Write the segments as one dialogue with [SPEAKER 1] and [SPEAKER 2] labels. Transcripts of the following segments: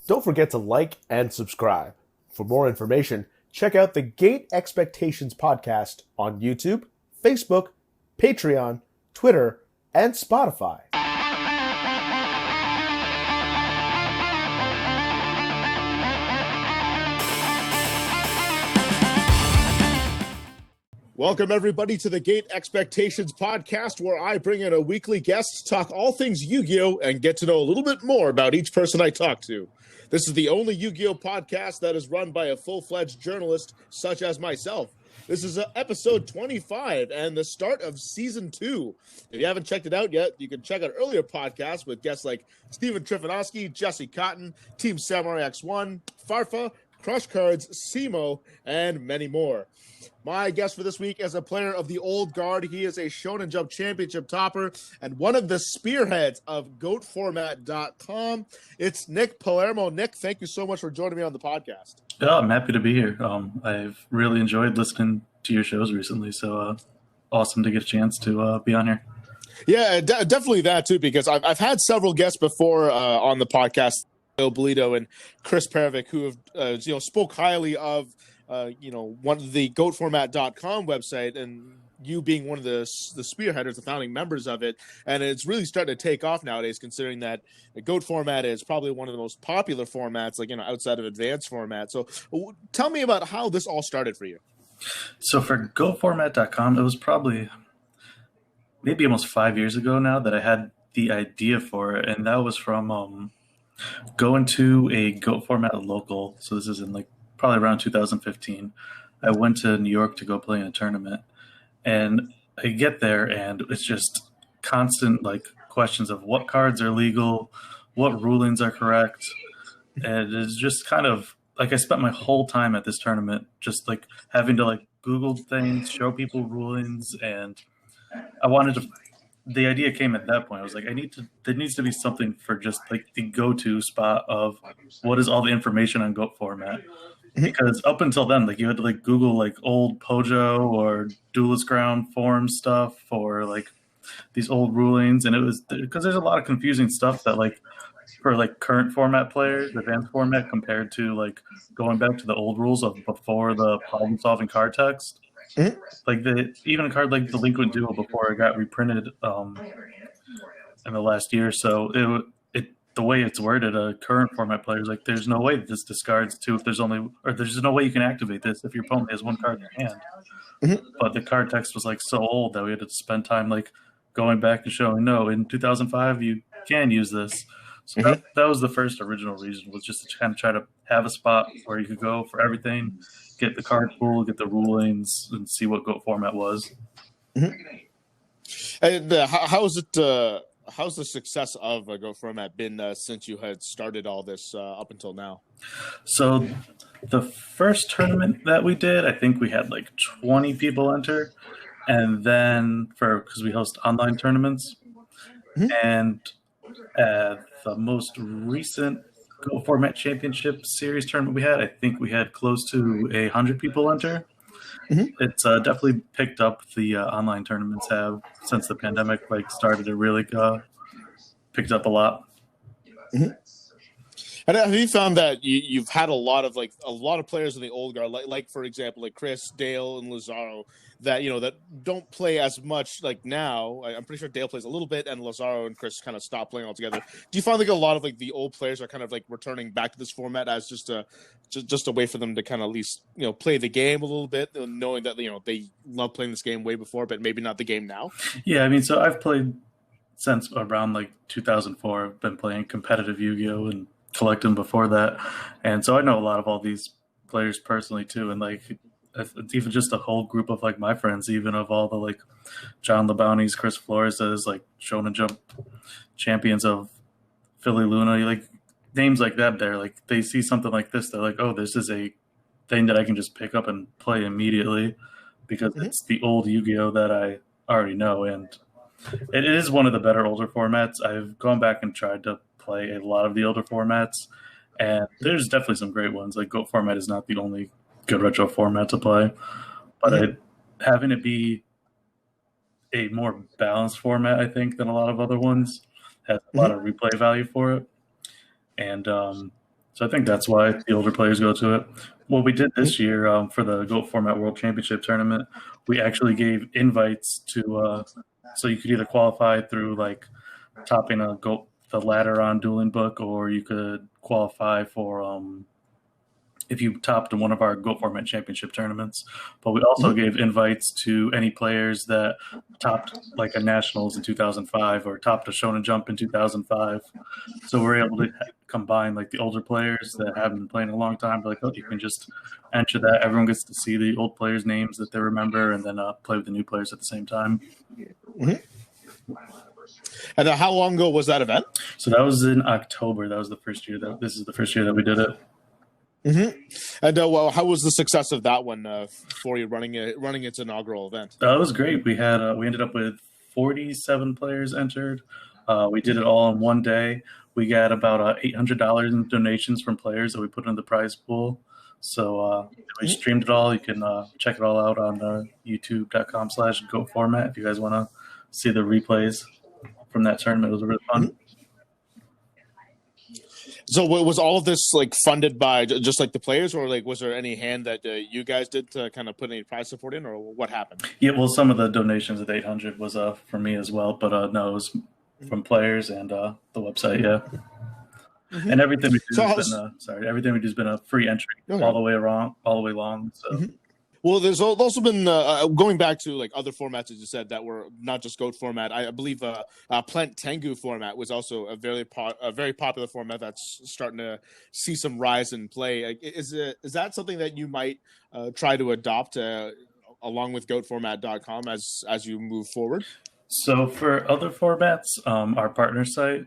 [SPEAKER 1] Don't forget to like and subscribe. For more information, check out the Gate Expectations podcast on YouTube, Facebook, Patreon, Twitter, and Spotify. Welcome, everybody, to the Gate Expectations podcast, where I bring in a weekly guest, talk all things Yu-Gi-Oh!, and get to know a little bit more about each person I talk to. This is the only Yu-Gi-Oh! Podcast that is run by a full-fledged journalist such as myself. This is episode 25 and the start of season 2. If you haven't checked it out yet, you can check out earlier podcasts with guests like Steven Trifanowski, Jesse Cotton, Team Samurai X1, Farfa, Crush Cards, Simo, and many more. My guest for this week is a player of the old guard. He is a Shonen Jump Championship topper and one of the spearheads of GOATformat.com. It's Nick Palermo. Nick, thank you so much for joining me on the podcast.
[SPEAKER 2] Yeah, I'm happy to be here. I've really enjoyed listening to your shows recently, so awesome to get a chance to be on here.
[SPEAKER 1] Yeah, definitely that too, because I've had several guests before on the podcast, Bill Bolito and Chris Perevic, who have spoke highly of one of the GOATformat.com website, and you being one of the spearheaders, the founding members of it. And it's really starting to take off nowadays, considering that the GOAT format is probably one of the most popular formats, outside of advanced format. So tell me about how this all started for you.
[SPEAKER 2] So for GOATformat.com, it was probably maybe almost 5 years ago now that I had the idea for it. And that was from going to a GOAT format local. So this is in probably around 2015. I went to New York to go play in a tournament, and I get there and it's just constant questions of what cards are legal, what rulings are correct. And it's just kind of I spent my whole time at this tournament just having to Google things, show people rulings, and I wanted to. The idea came at that point. I was like, there needs to be something for just the go-to spot of what is all the information on GOAT format. Because up until then, you had to Google old Pojo or Duelist Ground forum stuff or these old rulings, and it was because there's a lot of confusing stuff that for current format players, advanced format compared to going back to the old rules of before the problem solving card text. Even a card like Delinquent Duel before it got reprinted in the last year or so, the way it's worded, current format players there's no way that this discards two if there's no way you can activate this if your opponent has one card in their hand. But the card text was so old that we had to spend time going back and showing no, in 2005 you can use this. So that was the first original reason, was just to kind of try to have a spot where you could go for everything, get the card pool, get the rulings, and see what GOAT format was.
[SPEAKER 1] And how's the success of GOAT format been since you had started all this up until now?
[SPEAKER 2] So the first tournament that we did, I think we had 20 people enter, and then because we host online tournaments, and the most recent GOAT format championship series tournament we had, I think we had close to 100 people enter. It's definitely picked up. The online tournaments have, since the pandemic started, it really picked up a lot.
[SPEAKER 1] And have you found that you've had a lot of players in the old guard, for example, Chris, Dale, and Lazaro, that that don't play as much now? I'm pretty sure Dale plays a little bit, and Lazaro and Chris kind of stopped playing altogether. Do you find a lot of the old players are kind of returning back to this format as just a way for them to kind of at least play the game a little bit, knowing that they love playing this game way before, but maybe not the game now?
[SPEAKER 2] Yeah, I mean, so I've played since around 2004. I've been playing competitive Yu-Gi-Oh! And collecting before that, and so I know a lot of all these players personally too, and it's even just a whole group of my friends, even of all the John LeBounties, Chris Flores, Shonen Jump champions of Philly Luna, names like that. They're they see something like this, they're oh, this is a thing that I can just pick up and play immediately because it's the old Yu-Gi-Oh! That I already know, and it is one of the better older formats. I've gone back and tried to play a lot of the older formats, and there's definitely some great ones. GOAT format is not the only good retro format to play, but having it be a more balanced format, I think, than a lot of other ones, has a lot of replay value for it. And So I think that's why the older players go to it. What we did this year for the GOAT Format World Championship tournament, we actually gave invites to, so you could either qualify through like topping the ladder on Dueling Book, or you could qualify for if you topped one of our GOAT Format Championship tournaments. But we also gave invites to any players that topped like a Nationals in 2005 or topped a Shonen Jump in 2005. So we're able to combine like the older players that haven't been playing a long time. Like, oh, you can just enter that. Everyone gets to see the old players' names that they remember, and then play with the new players at the same time.
[SPEAKER 1] And how long ago was that event?
[SPEAKER 2] So that was in October. That was the first year. This is the first year that we did it.
[SPEAKER 1] And well, how was the success of that one for you running its inaugural event?
[SPEAKER 2] It was great. We ended up with 47 players entered. We did it all in one day. We got about $800 in donations from players that we put in the prize pool. So we streamed it all. You can check it all out on youtube.com/goatformat if you guys want to see the replays from that tournament. It was really fun.
[SPEAKER 1] So was all of this like funded by just like the players, or like was there any hand that you guys did to kind of put any prize support in, or what happened?
[SPEAKER 2] Yeah, well, some of the donations of the 800 was for me as well, but no, it was from players and the website. Yeah, and everything we do everything we do has been a free entry all the way along. So.
[SPEAKER 1] Well, there's also been going back to like other formats, as you said, that were not just GOAT format. I believe Plant Tengu format was also a very popular format that's starting to see some rise in play. Is that something that you might try to adopt along with GOATformat.com as you move forward?
[SPEAKER 2] So for other formats, our partner site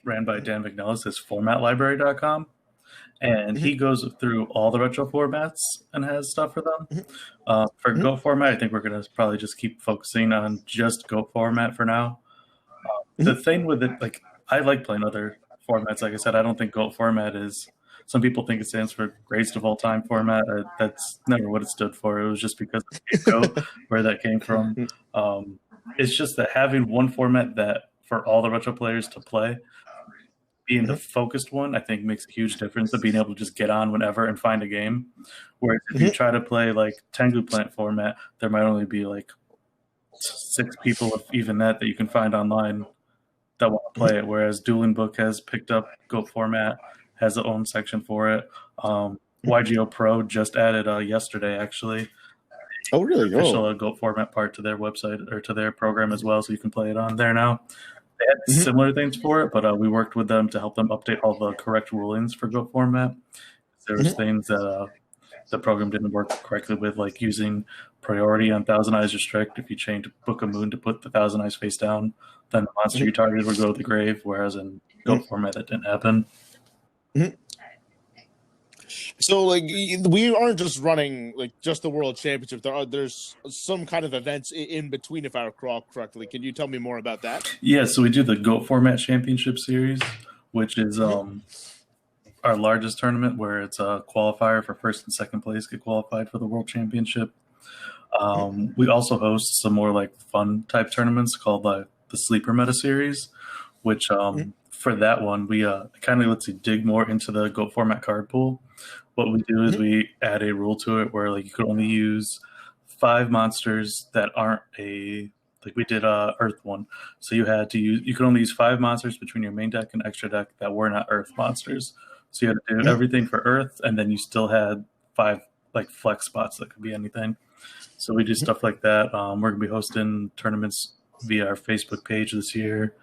[SPEAKER 2] ran by Dan McNellis is formatlibrary.com. And he goes through all the retro formats and has stuff for them. For GOAT format, I think we're going to probably just keep focusing on just GOAT format for now. The thing with it, like, I like playing other formats. Like I said, I don't think GOAT format is. Some people think it stands for greatest of all time format. That's never what it stood for. It was just because of GOAT, where that came from. It's just that having one format that for all the retro players to play, being the focused one, I think makes a huge difference of being able to just get on whenever and find a game. Whereas if you try to play like Tengu Plant format, there might only be like 6 people, if even that you can find online that want to play it. Whereas Dueling Book has picked up GOAT format, has its own section for it. YGO Pro just added yesterday, actually.
[SPEAKER 1] Oh, really?
[SPEAKER 2] Official GOAT format part to their website or to their program as well, so you can play it on there now. They had similar things for it, but we worked with them to help them update all the correct rulings for GOAT format. There was things that the program didn't work correctly with, like using priority on Thousand Eyes Restrict. If you change Book of Moon to put the Thousand Eyes face down, then the monster you targeted would go to the grave, whereas in GOAT format that didn't happen.
[SPEAKER 1] So, like, we aren't just running like just the World Championship. There's some kind of events in between, if I recall correctly. Can you tell me more about that?
[SPEAKER 2] Yeah, so we do the GOAT Format Championship Series, which is our largest tournament, where it's a qualifier for first and second place get qualified for the World Championship. We also host some more like fun type tournaments called the Sleeper Meta Series, which for that one we kind of lets you dig more into the GOAT Format card pool. What we do is we add a rule to it where like you could only use 5 monsters that aren't like we did Earth one. So you could only use 5 monsters between your main deck and extra deck that were not Earth monsters. So you had to do everything for Earth, and then you still had 5 like flex spots that could be anything. So we do stuff like that. We're gonna be hosting tournaments via our Facebook page this year,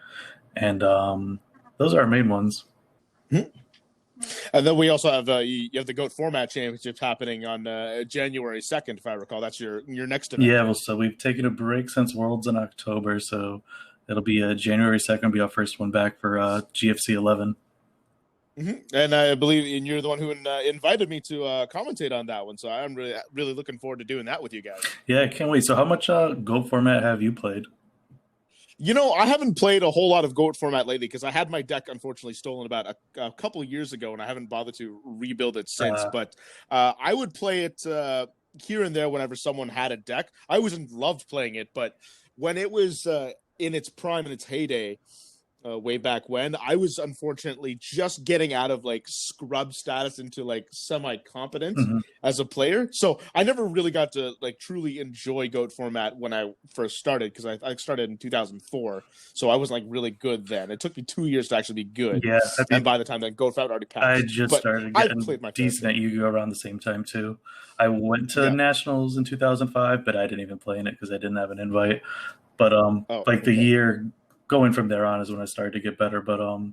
[SPEAKER 2] and those are our main ones.
[SPEAKER 1] And then we also have you have the GOAT Format Championships happening on January 2nd, if I recall. That's your next event.
[SPEAKER 2] Yeah, well, so we've taken a break since Worlds in October, so it'll be January 2nd, be our first one back for GFC 11.
[SPEAKER 1] And I believe you're the one who invited me to commentate on that one, so I'm really looking forward to doing that with you guys.
[SPEAKER 2] Yeah, I can't wait. So how much GOAT Format have you played?
[SPEAKER 1] You know, I haven't played a whole lot of GOAT format lately because I had my deck unfortunately stolen about a couple of years ago, and I haven't bothered to rebuild it since. But I would play it here and there whenever someone had a deck. I always loved playing it, but when it was in its prime, in its heyday, way back when. I was unfortunately just getting out of like scrub status into like semi-competent as a player. So I never really got to like truly enjoy GOAT format when I first started, because I started in 2004. So I was like really good then. It took me 2 years to actually be good.
[SPEAKER 2] Yeah, I mean,
[SPEAKER 1] and by the time that GOAT format already passed.
[SPEAKER 2] I just started getting decent at Yu-Gi-Oh! Around the same time too. I went to Nationals in 2005, but I didn't even play in it because I didn't have an invite. But the year going from there on is when I started to get better. But I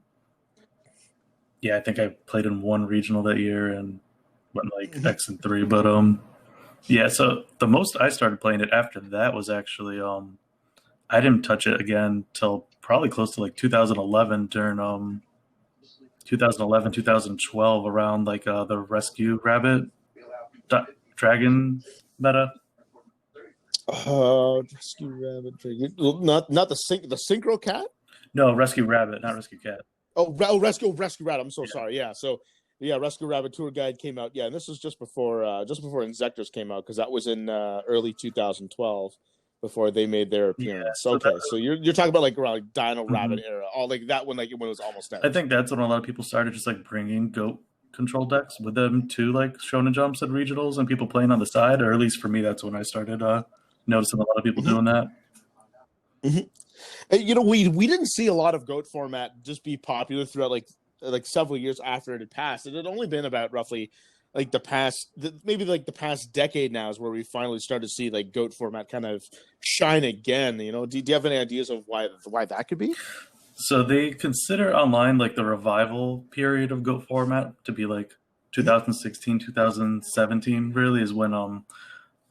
[SPEAKER 2] think I played in one regional that year and went like X and 3. But so the most I started playing it after that was actually I didn't touch it again till probably close to like 2011 during 2011, 2012, around like the Rescue Rabbit Dragon meta.
[SPEAKER 1] Rescue Rabbit Dragon. Not the Synchro Cat?
[SPEAKER 2] No, Rescue Rabbit, not Rescue Cat.
[SPEAKER 1] Rescue Rabbit. I'm so sorry. Yeah, so Rescue Rabbit Tour Guide came out. Yeah, and this was just before Inzectors came out, because that was in early 2012 before they made their appearance. So so you're talking about like around like Dino Rabbit era, all like that when like when it was almost out.
[SPEAKER 2] I think that's when a lot of people started just like bringing GOAT control decks with them to like Shonen Jumps and regionals and people playing on the side, or at least for me, that's when I started noticing a lot of people doing that.
[SPEAKER 1] We didn't see a lot of GOAT format just be popular throughout like several years after it had passed. It had only been about roughly like the past decade now is where we finally started to see like GOAT format kind of shine again. Do you have any ideas of why that could be?
[SPEAKER 2] So they consider online like the revival period of GOAT format to be like 2016, 2017 really is when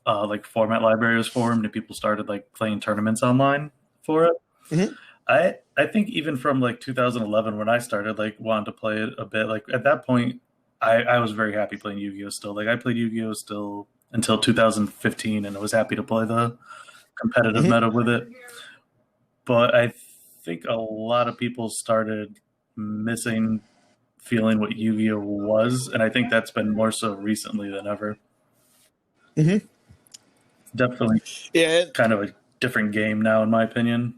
[SPEAKER 2] like format library was formed and people started like playing tournaments online for it. I think even from like 2011 when I started like wanting to play it a bit, like at that point I was very happy playing Yu-Gi-Oh! Still. Like I played Yu-Gi-Oh! Still until 2015 and I was happy to play the competitive meta with it. But I think a lot of people started missing feeling what Yu-Gi-Oh! Was, and I think that's been more so recently than ever. Definitely kind of a different game now, in my opinion.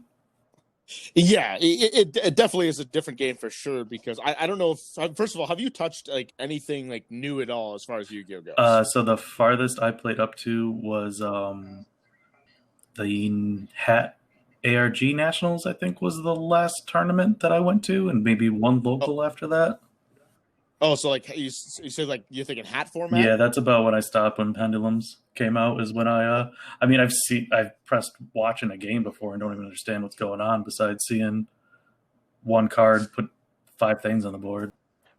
[SPEAKER 1] Yeah, it definitely is a different game for sure, because I don't know if, first of all, have you touched like anything like new at all as far as Yu-Gi-Oh! Goes?
[SPEAKER 2] So the farthest I played up to was the Hat ARG Nationals, I think was the last tournament that I went to, and maybe one local after that.
[SPEAKER 1] Oh, so like you said, like you're thinking hat format?
[SPEAKER 2] Yeah, that's about when I stopped. When Pendulums came out is when I've pressed watch in a game before and don't even understand what's going on besides seeing one card put 5 things on the board.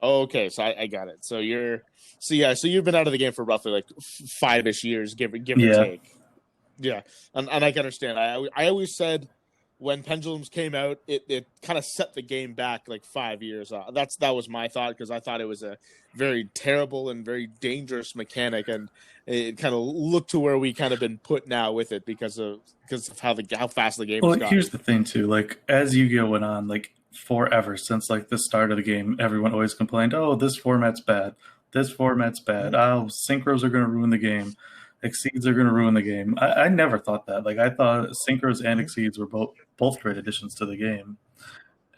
[SPEAKER 1] Oh, okay, so I got it. So you've been out of the game for roughly like 5-ish years, give or take. Yeah, and I can understand. I always said when Pendulums came out, it kind of set the game back like 5 years. That was my thought, because I thought it was a very terrible and very dangerous mechanic, and it kind of looked to where we kind of been put now with it because of how fast the game.
[SPEAKER 2] Well, here's the thing too. Like as Yu-Gi-Oh! Went on, like forever since like the start of the game, everyone always complained, "Oh, this format's bad. This format's bad. Oh, synchros are going to ruin the game. Exceeds are going to ruin the game." I never thought that. Like I thought synchros and exceeds were both great additions to the game,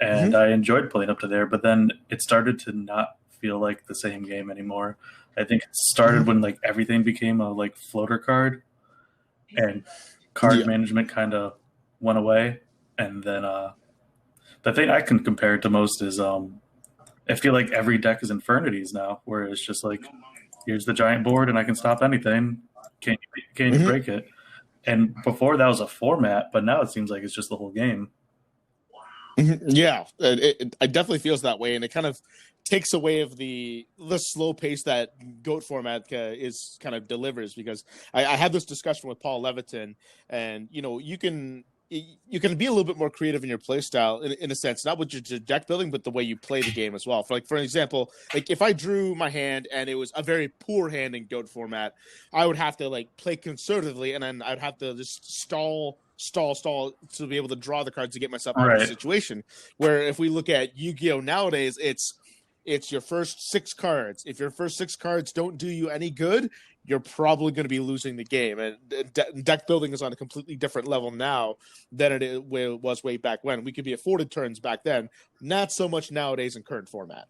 [SPEAKER 2] and I enjoyed playing up to there. But then it started to not feel like the same game anymore. I think it started when like everything became a like floater card, and card management kind of went away. And then the thing I can compare it to most is I feel like every deck is Infernities now, where it's just like, here's the giant board and I can stop anything. Can you break it? And before that was a format, but now it seems like it's just the whole game.
[SPEAKER 1] Yeah, it definitely feels that way, and it kind of takes away of the slow pace that GOAT format is kind of delivers. Because I had this discussion with Paul Leviton, and you can be a little bit more creative in your play style in a sense, not with your deck building, but the way you play the game as well. For example, like if I drew my hand and it was a very poor hand in GOAT format, I would have to like play conservatively, and then I'd have to just stall to be able to draw the cards to get myself out of the situation. Where if we look at Yu-Gi-Oh! Nowadays, it's it's your first 6 cards. If your first 6 cards don't do you any good, you're probably going to be losing the game. And deck building is on a completely different level now than it was way back when. We could be afforded turns back then, not so much nowadays in current format.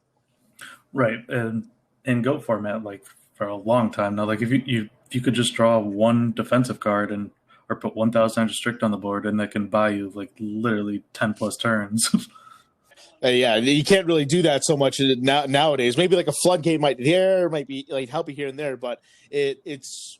[SPEAKER 2] Right, and in GOAT format, like for a long time now, like if you could just draw 1 defensive card or put 1,000 strict on the board, and that can buy you like literally 10 plus turns.
[SPEAKER 1] Yeah, you can't really do that so much nowadays. Maybe like a floodgate might be like help you here and there, but it's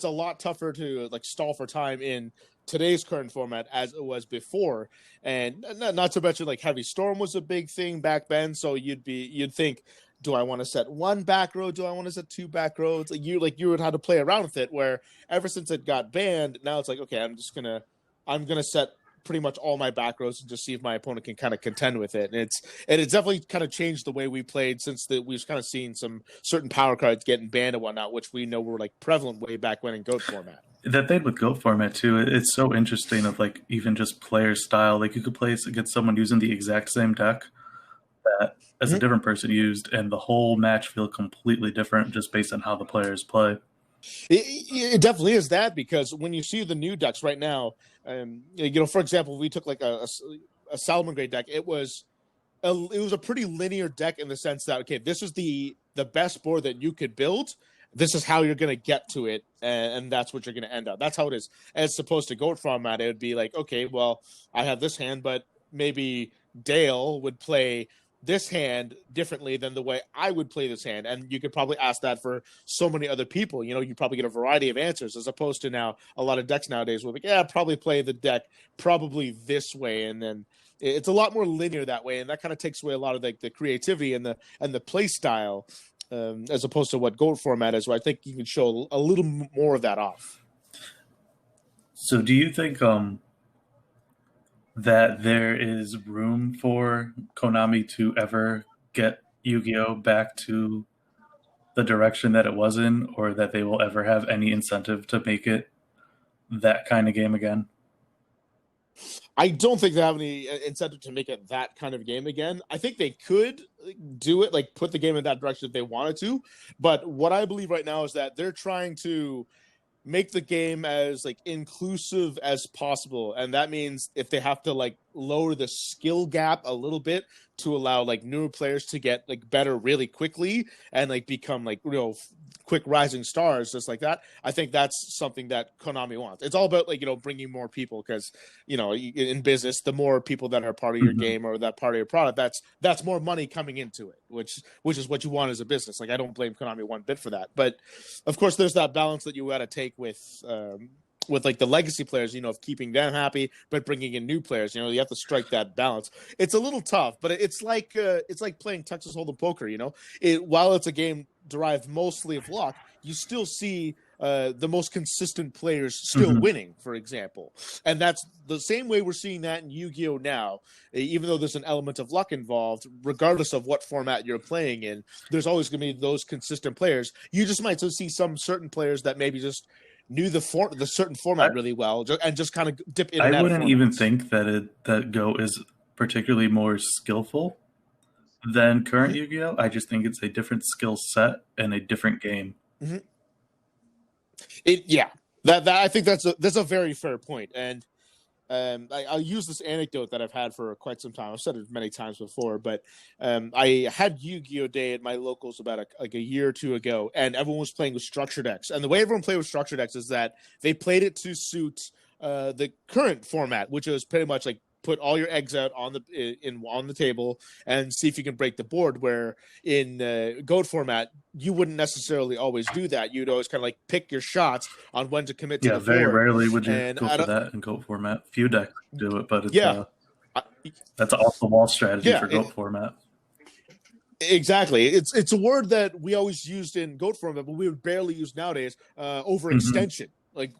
[SPEAKER 1] a lot tougher to like stall for time in today's current format as it was before. And not to mention like Heavy Storm was a big thing back then, so you'd think, do I want to set 1 back row? Do I want to set 2 back rows? Like you would have to play around with it. Where ever since it got banned, now it's like, okay, I'm gonna set pretty much all my back rows and just see if my opponent can kind of contend with it. And it's definitely kind of changed the way we played since we've kind of seen some certain power cards getting banned and whatnot, which we know were like prevalent way back when in GOAT format.
[SPEAKER 2] That thing with GOAT format too, it's so interesting of like even just player style. Like you could play against someone using the exact same deck that as a different person used, and the whole match feel completely different just based on how the players play.
[SPEAKER 1] It definitely is that, because when you see the new decks right now, for example, we took like a Salamangreat deck. It was a pretty linear deck in the sense that, okay, this is the best board that you could build. This is how you're going to get to it, and that's what you're going to end up. That's how it is. As opposed to GOAT format, it would be like, okay, well, I have this hand, but maybe Dale would play this hand differently than the way I would play this hand. And you could probably ask that for so many other people. You probably get a variety of answers, as opposed to now a lot of decks nowadays will be, probably play the deck probably this way. And then it's a lot more linear that way. And that kind of takes away a lot of the creativity and the play style, as opposed to what GOAT format is, where I think you can show a little more of that off.
[SPEAKER 2] So do you think, that there is room for Konami to ever get Yu-Gi-Oh! Back to the direction that it was in, or that they will ever have any incentive to make it that kind of game again?
[SPEAKER 1] I don't think they have any incentive to make it that kind of game again. I think they could do it, like put the game in that direction if they wanted to. But what I believe right now is that they're trying to make the game as like inclusive as possible, and that means if they have to like lower the skill gap a little bit to allow like newer players to get like better really quickly and like become like quick rising stars just like that, I think that's something that Konami wants. It's all about like bringing more people, because in business, the more people that are part of your game or that part of your product, that's more money coming into it, which is what you want as a business. Like, I don't blame Konami one bit for that, but of course there's that balance that you got to take with like the legacy players, of keeping them happy, but bringing in new players. You have to strike that balance. It's a little tough, but it's like playing Texas Hold'em poker. While it's a game derived mostly of luck, you still see the most consistent players still winning, for example. And that's the same way we're seeing that in Yu-Gi-Oh! Now. Even though there's an element of luck involved, regardless of what format you're playing in, there's always going to be those consistent players. You just might see some certain players that maybe just knew the certain format really well and just kind of dip in and out.
[SPEAKER 2] I wouldn't even think that Go is particularly more skillful than current Yu-Gi-Oh! I just think it's a different skill set and a different game.
[SPEAKER 1] That I think that's a very fair point. And I'll use this anecdote that I've had for quite some time. I've said it many times before, but I had Yu-Gi-Oh! Day at my locals about a year or two ago, and everyone was playing with structure decks. And the way everyone played with structure decks is that they played it to suit the current format, which is pretty much like put all your eggs out on the table and see if you can break the board. Where in GOAT format, you wouldn't necessarily always do that. You'd always kind of like pick your shots on when to commit to the board.
[SPEAKER 2] Yeah, very rarely would you go for that in GOAT format. Few decks do it, but it's that's an off-the-wall strategy for GOAT format.
[SPEAKER 1] Exactly. It's a word that we always used in GOAT format, but we would barely use nowadays. Overextension. Like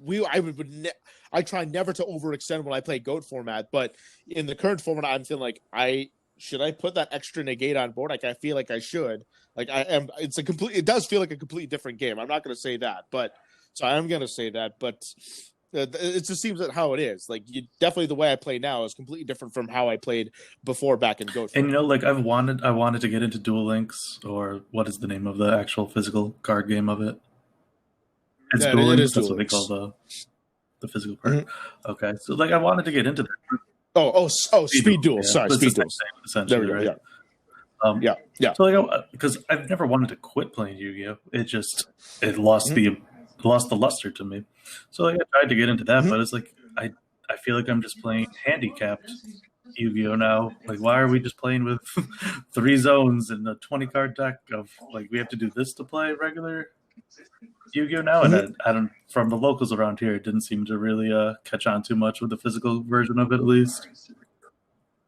[SPEAKER 1] I try never to overextend when I play GOAT format, but in the current format, I'm feeling like should I put that extra negate on board? Like, I feel like I should. Like, it does feel like a completely different game. I'm not going to say that, but so I am going to say that, but It just seems that how it is. Like, definitely the way I play now is completely different from how I played before back in Goat.
[SPEAKER 2] And like I wanted to get into Duel Links, or what is the name of the actual physical card game of it? It's Duel Links. That's what they call the physical part. Mm-hmm. Okay, so like I wanted to get into that.
[SPEAKER 1] Oh, Speed Duel. Yeah. Sorry, Speed Duel.
[SPEAKER 2] Essentially, there we go, right?
[SPEAKER 1] Yeah.
[SPEAKER 2] So like, because I've never wanted to quit playing Yu-Gi-Oh. It lost the luster to me. So like, I tried to get into that, but it's like I feel like I'm just playing handicapped Yu-Gi-Oh now. Like, why are we just playing with 3 zones and a 20 card deck of like we have to do this to play regular Yu-Gi-Oh now? And I don't, from the locals around here, it didn't seem to really catch on too much with the physical version of it, at least.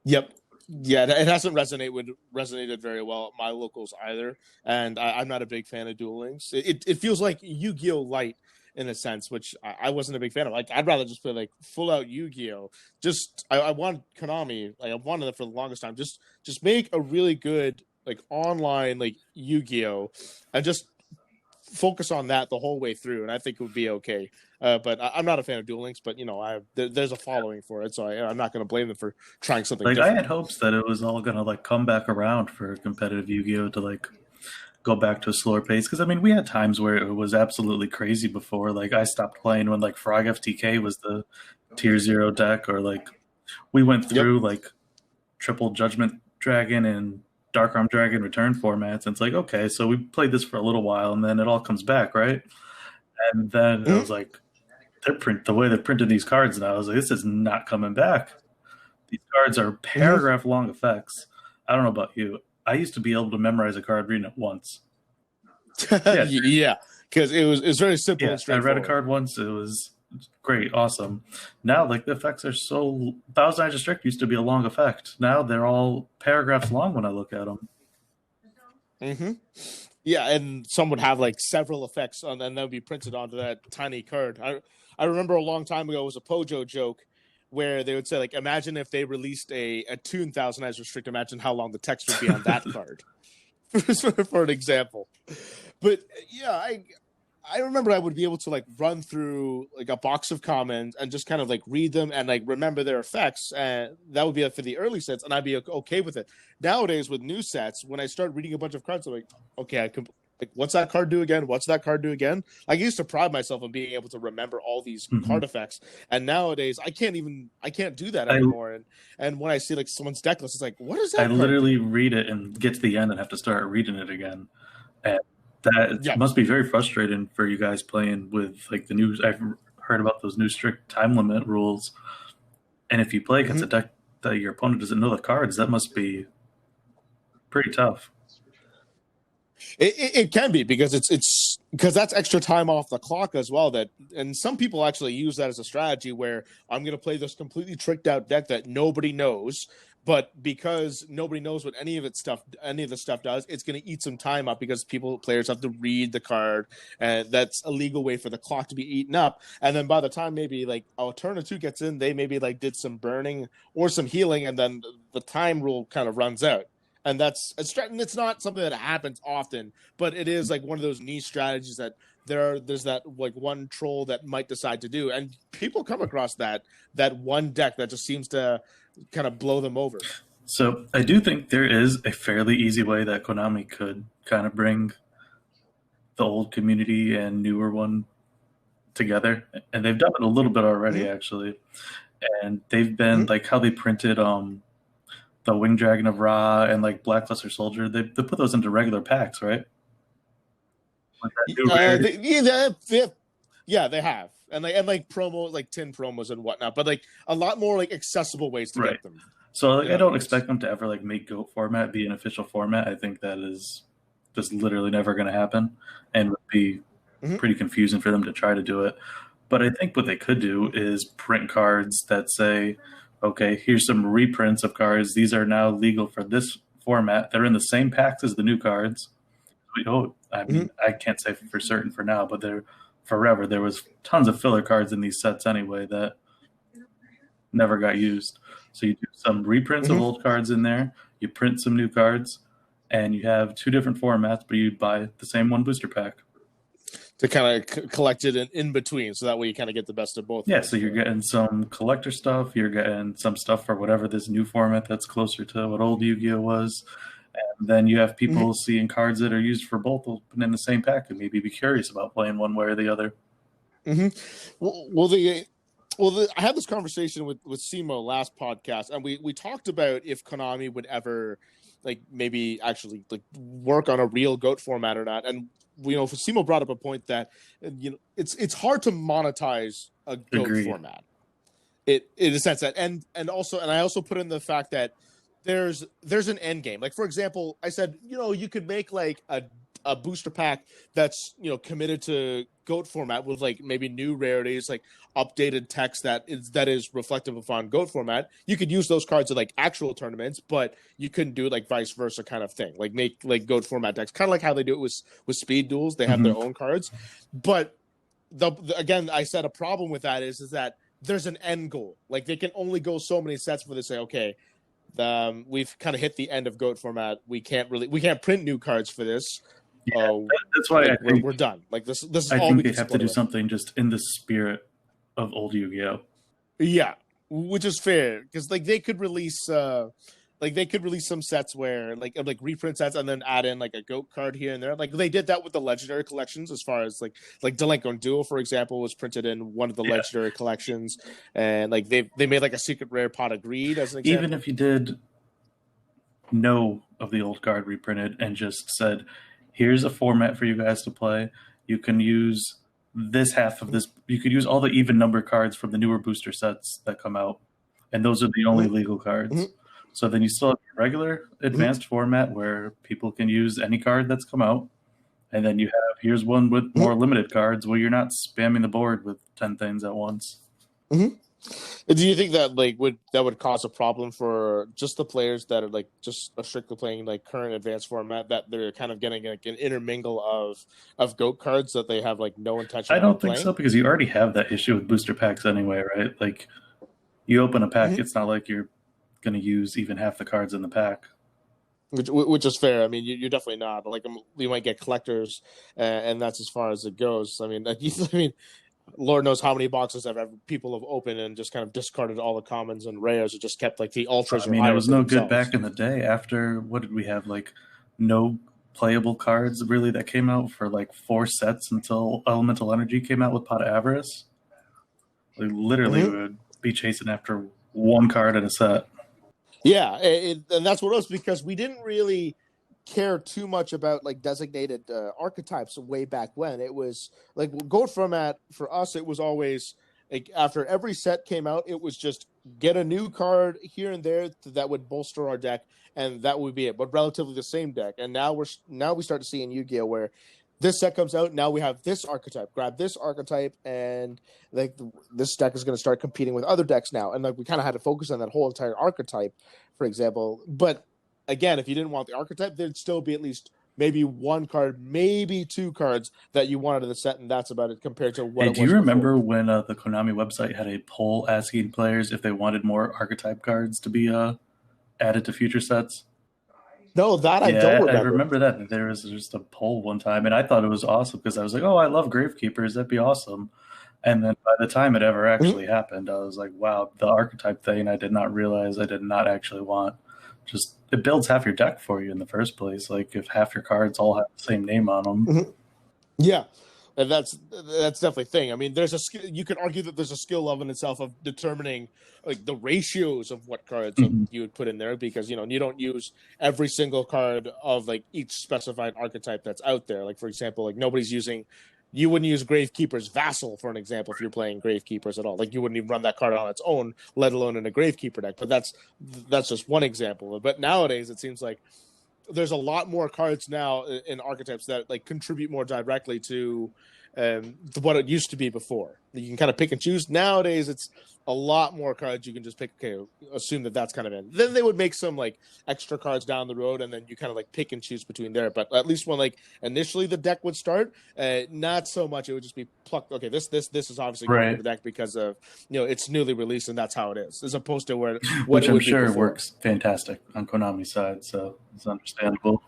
[SPEAKER 1] Yep. Yeah, it hasn't resonated very well at my locals either, and I'm not a big fan of Duel Links. It feels like Yu-Gi-Oh light in a sense, which I wasn't a big fan of. Like, I'd rather just play like full out Yu-Gi-Oh. I want Konami, like I've wanted it for the longest time. Just make a really good like online like Yu-Gi-Oh and just focus on that the whole way through, and I think it would be okay. But I'm not a fan of Duel Links, but there's a following for it, so I'm not going to blame them for trying something different.
[SPEAKER 2] I had hopes that it was all going to like come back around for competitive Yu-Gi-Oh to like go back to a slower pace, because I mean we had times where it was absolutely crazy before. Like I stopped playing when like Frog FTK was the tier 0 deck, or like we went through like triple Judgment Dragon and Dark Arm Dragon return formats, and it's like, okay, so we played this for a little while and then it all comes back, right? And then it was like the way they're printing these cards now, I was like, this is not coming back. These cards are paragraph long effects. I don't know about you. I used to be able to memorize a card reading it once.
[SPEAKER 1] Yeah, because it was very simple and straightforward.
[SPEAKER 2] I read a card once. It was great, awesome. Now, like the effects are so. Thousand Eyes Restrict used to be a long effect. Now they're all paragraphs long when I look at them.
[SPEAKER 1] Mm-hmm. Yeah, and some would have like several effects on, and that would be printed onto that tiny card. I remember a long time ago it was a Pojo joke where they would say, like, imagine if they released a Toon Thousand Eyes Restrict, imagine how long the text would be on that card. For an example. But yeah, I remember I would be able to like run through like a box of commons and just kind of like read them and like remember their effects, and that would be for the early sets, and I'd be okay with it. Nowadays with new sets, when I start reading a bunch of cards, I'm like, okay, like, what's that card do again? What's that card do again? Like, I used to pride myself on being able to remember all these card effects, and nowadays I can't do that anymore. And when I see like someone's deck list, it's like, what is that?
[SPEAKER 2] I literally read it and get to the end and have to start reading it again, and that must be very frustrating for you guys playing with like the new. I've heard about those new strict time limit rules, and if you play against a deck that your opponent doesn't know the cards, that must be pretty tough.
[SPEAKER 1] It can be, because it's because that's extra time off the clock as well. And some people actually use that as a strategy where I'm going to play this completely tricked out deck that nobody knows, but because nobody knows what any of the stuff does, it's going to eat some time up because players have to read the card, and that's a legal way for the clock to be eaten up. And then by the time maybe like a turn or two gets in, they maybe like did some burning or some healing, and then the time rule kind of runs out. And it's not something that happens often, but it is like one of those niche strategies that there's that like one troll that might decide to do, and people come across that one deck that just seems to kind of blow them over.
[SPEAKER 2] So I do think there is a fairly easy way that Konami could kind of bring the old community and newer one together, and they've done it a little bit already actually, and they've been like how they printed the Winged Dragon of Ra and like Blackluster Soldier, they put those into regular packs, right?
[SPEAKER 1] Yeah, they have, and like promo, like tin promos and whatnot, but like a lot more like accessible ways to get them.
[SPEAKER 2] So like, I don't expect them to ever like make GOAT format be an official format. I think that is just literally never going to happen, and would be pretty confusing for them to try to do it. But I think what they could do is print cards that say, okay, here's some reprints of cards. These are now legal for this format. They're in the same packs as the new cards. I mean, I can't say for certain for now, but there was tons of filler cards in these sets anyway that never got used. So you do some reprints of old cards in there, you print some new cards, and you have 2 different formats, but you buy the same one booster pack.
[SPEAKER 1] to kind of collect it in between, so that way you kind of get the best of both.
[SPEAKER 2] Yeah, so you're getting some collector stuff, you're getting some stuff for whatever this new format that's closer to what old Yu-Gi-Oh was, and then you have people seeing cards that are used for both open in the same pack and maybe be curious about playing one way or the other.
[SPEAKER 1] Well, I had this conversation with Simo last podcast, and we talked about if Konami would ever like maybe actually like work on a real GOAT format or not. And Simo brought up a point that it's hard to monetize a GOAT format. It in a sense that and I also put in the fact that there's an end game. Like for example, I said you could make like a booster pack that's committed to GOAT format with like maybe new rarities, like updated text that is reflective upon GOAT format. You could use those cards in like actual tournaments, but you couldn't do like vice versa kind of thing. Like make like GOAT format decks, kind of like how they do it with speed duels. They have their own cards, but again, I said a problem with that is that there's an end goal. Like they can only go so many sets before they say, okay, we've kind of hit the end of GOAT format. We can't print new cards for this.
[SPEAKER 2] Yeah, that's why I think
[SPEAKER 1] we're done. Like this is
[SPEAKER 2] I
[SPEAKER 1] all
[SPEAKER 2] think
[SPEAKER 1] we
[SPEAKER 2] they
[SPEAKER 1] can
[SPEAKER 2] have to do something just in the spirit of old Yu-Gi-Oh.
[SPEAKER 1] Yeah, which is fair because like they could release some sets where like reprint sets and then add in like a GOAT card here and there. Like they did that with the legendary collections, as far as like Delinquent Duel, for example, was printed in one of the legendary collections, and like they made like a secret rare Pot of Greed as an example.
[SPEAKER 2] Even if you did know of the old card reprinted and just said, here's a format for you guys to play. You can use this half of this. You could use all the even number cards from the newer booster sets that come out, and those are the only legal cards. So then you still have your regular advanced format where people can use any card that's come out, and then you have here's one with more limited cards where you're not spamming the board with 10 things at once.
[SPEAKER 1] Do you think that would cause a problem for just the players that are like just strictly playing like current advanced format, that they're kind of getting like an intermingle of GOAT cards that they have like no intention?
[SPEAKER 2] I don't think so, because you already have that issue with booster packs anyway, right? Like you open a pack, it's not like you're going to use even half the cards in the pack.
[SPEAKER 1] Which is fair. I mean, you're definitely not. Like you might get collectors, and that's as far as it goes. I mean, Lord knows how many boxes people have opened and just kind of discarded all the commons and rares, or just kept like the ultras.
[SPEAKER 2] I mean, it was no good back in the day. After what did we have? Like no playable cards really that came out for like 4 sets until Elemental Energy came out with Pot of Avarice. We literally would be chasing after one card in a set.
[SPEAKER 1] Yeah, and that's what it was, because we didn't really care too much about like designated archetypes way back when. It was like GOAT format for us, it was always like after every set came out, it was just get a new card here and there that would bolster our deck, and that would be it, but relatively the same deck. And now we start to see in Yu-Gi-Oh where this set comes out, now we have this archetype, grab this archetype, and like this deck is going to start competing with other decks now. And like we kind of had to focus on that whole entire archetype, for example. But again, if you didn't want the archetype, there'd still be at least maybe one card, maybe 2 cards that you wanted in the set, and that's about it compared to what it was.
[SPEAKER 2] Do you remember when the Konami website had a poll asking players if they wanted more archetype cards to be added to future sets?
[SPEAKER 1] No, that I don't remember.
[SPEAKER 2] I remember that. There was just a poll one time, and I thought it was awesome because I was like, oh, I love Gravekeepers. That'd be awesome. And then by the time it ever actually happened, I was like, wow, the archetype thing I did not realize I did not actually want. Just it builds half your deck for you in the first place. Like if half your cards all have the same name on them.
[SPEAKER 1] Yeah. And that's definitely a thing. I mean, there's a skill. You could argue that there's a skill level in itself of determining like the ratios of what cards you would put in there, because you don't use every single card of like each specified archetype that's out there. Like for example, like you wouldn't use Gravekeeper's Vassal, for an example, if you're playing Gravekeepers at all. Like you wouldn't even run that card on its own, let alone in a Gravekeeper deck. But that's just one example. But nowadays it seems like there's a lot more cards now in archetypes that like contribute more directly to what it used to be before. You can kind of pick and choose. Nowadays, it's a lot more cards you can just pick. Okay, assume that's kind of in. Then they would make some like extra cards down the road, and then you kind of like pick and choose between there. But at least when like initially the deck would start, not so much. It would just be plucked. Okay, this is obviously going to the deck because of it's newly released, and that's how it is, as opposed to
[SPEAKER 2] which I'm sure works fantastic on Konami's side, so it's understandable.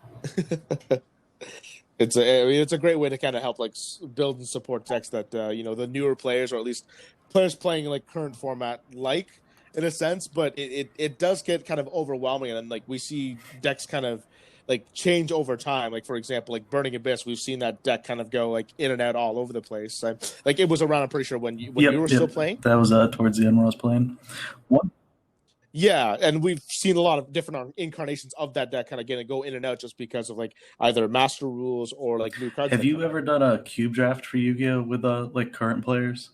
[SPEAKER 1] It's a great way to kind of help like build and support decks that the newer players, or at least players playing like current format, like in a sense. But it does get kind of overwhelming, and then, like we see decks kind of like change over time. Like for example, like Burning Abyss, we've seen that deck kind of go like in and out all over the place. Like it was around, I'm pretty sure when you were still playing.
[SPEAKER 2] That was towards the end when I was playing. One
[SPEAKER 1] Yeah, and we've seen a lot of different incarnations of that deck kind of go in and out just because of like either master rules or like new cards.
[SPEAKER 2] Have you ever done a cube draft for Yu-Gi-Oh with like current players?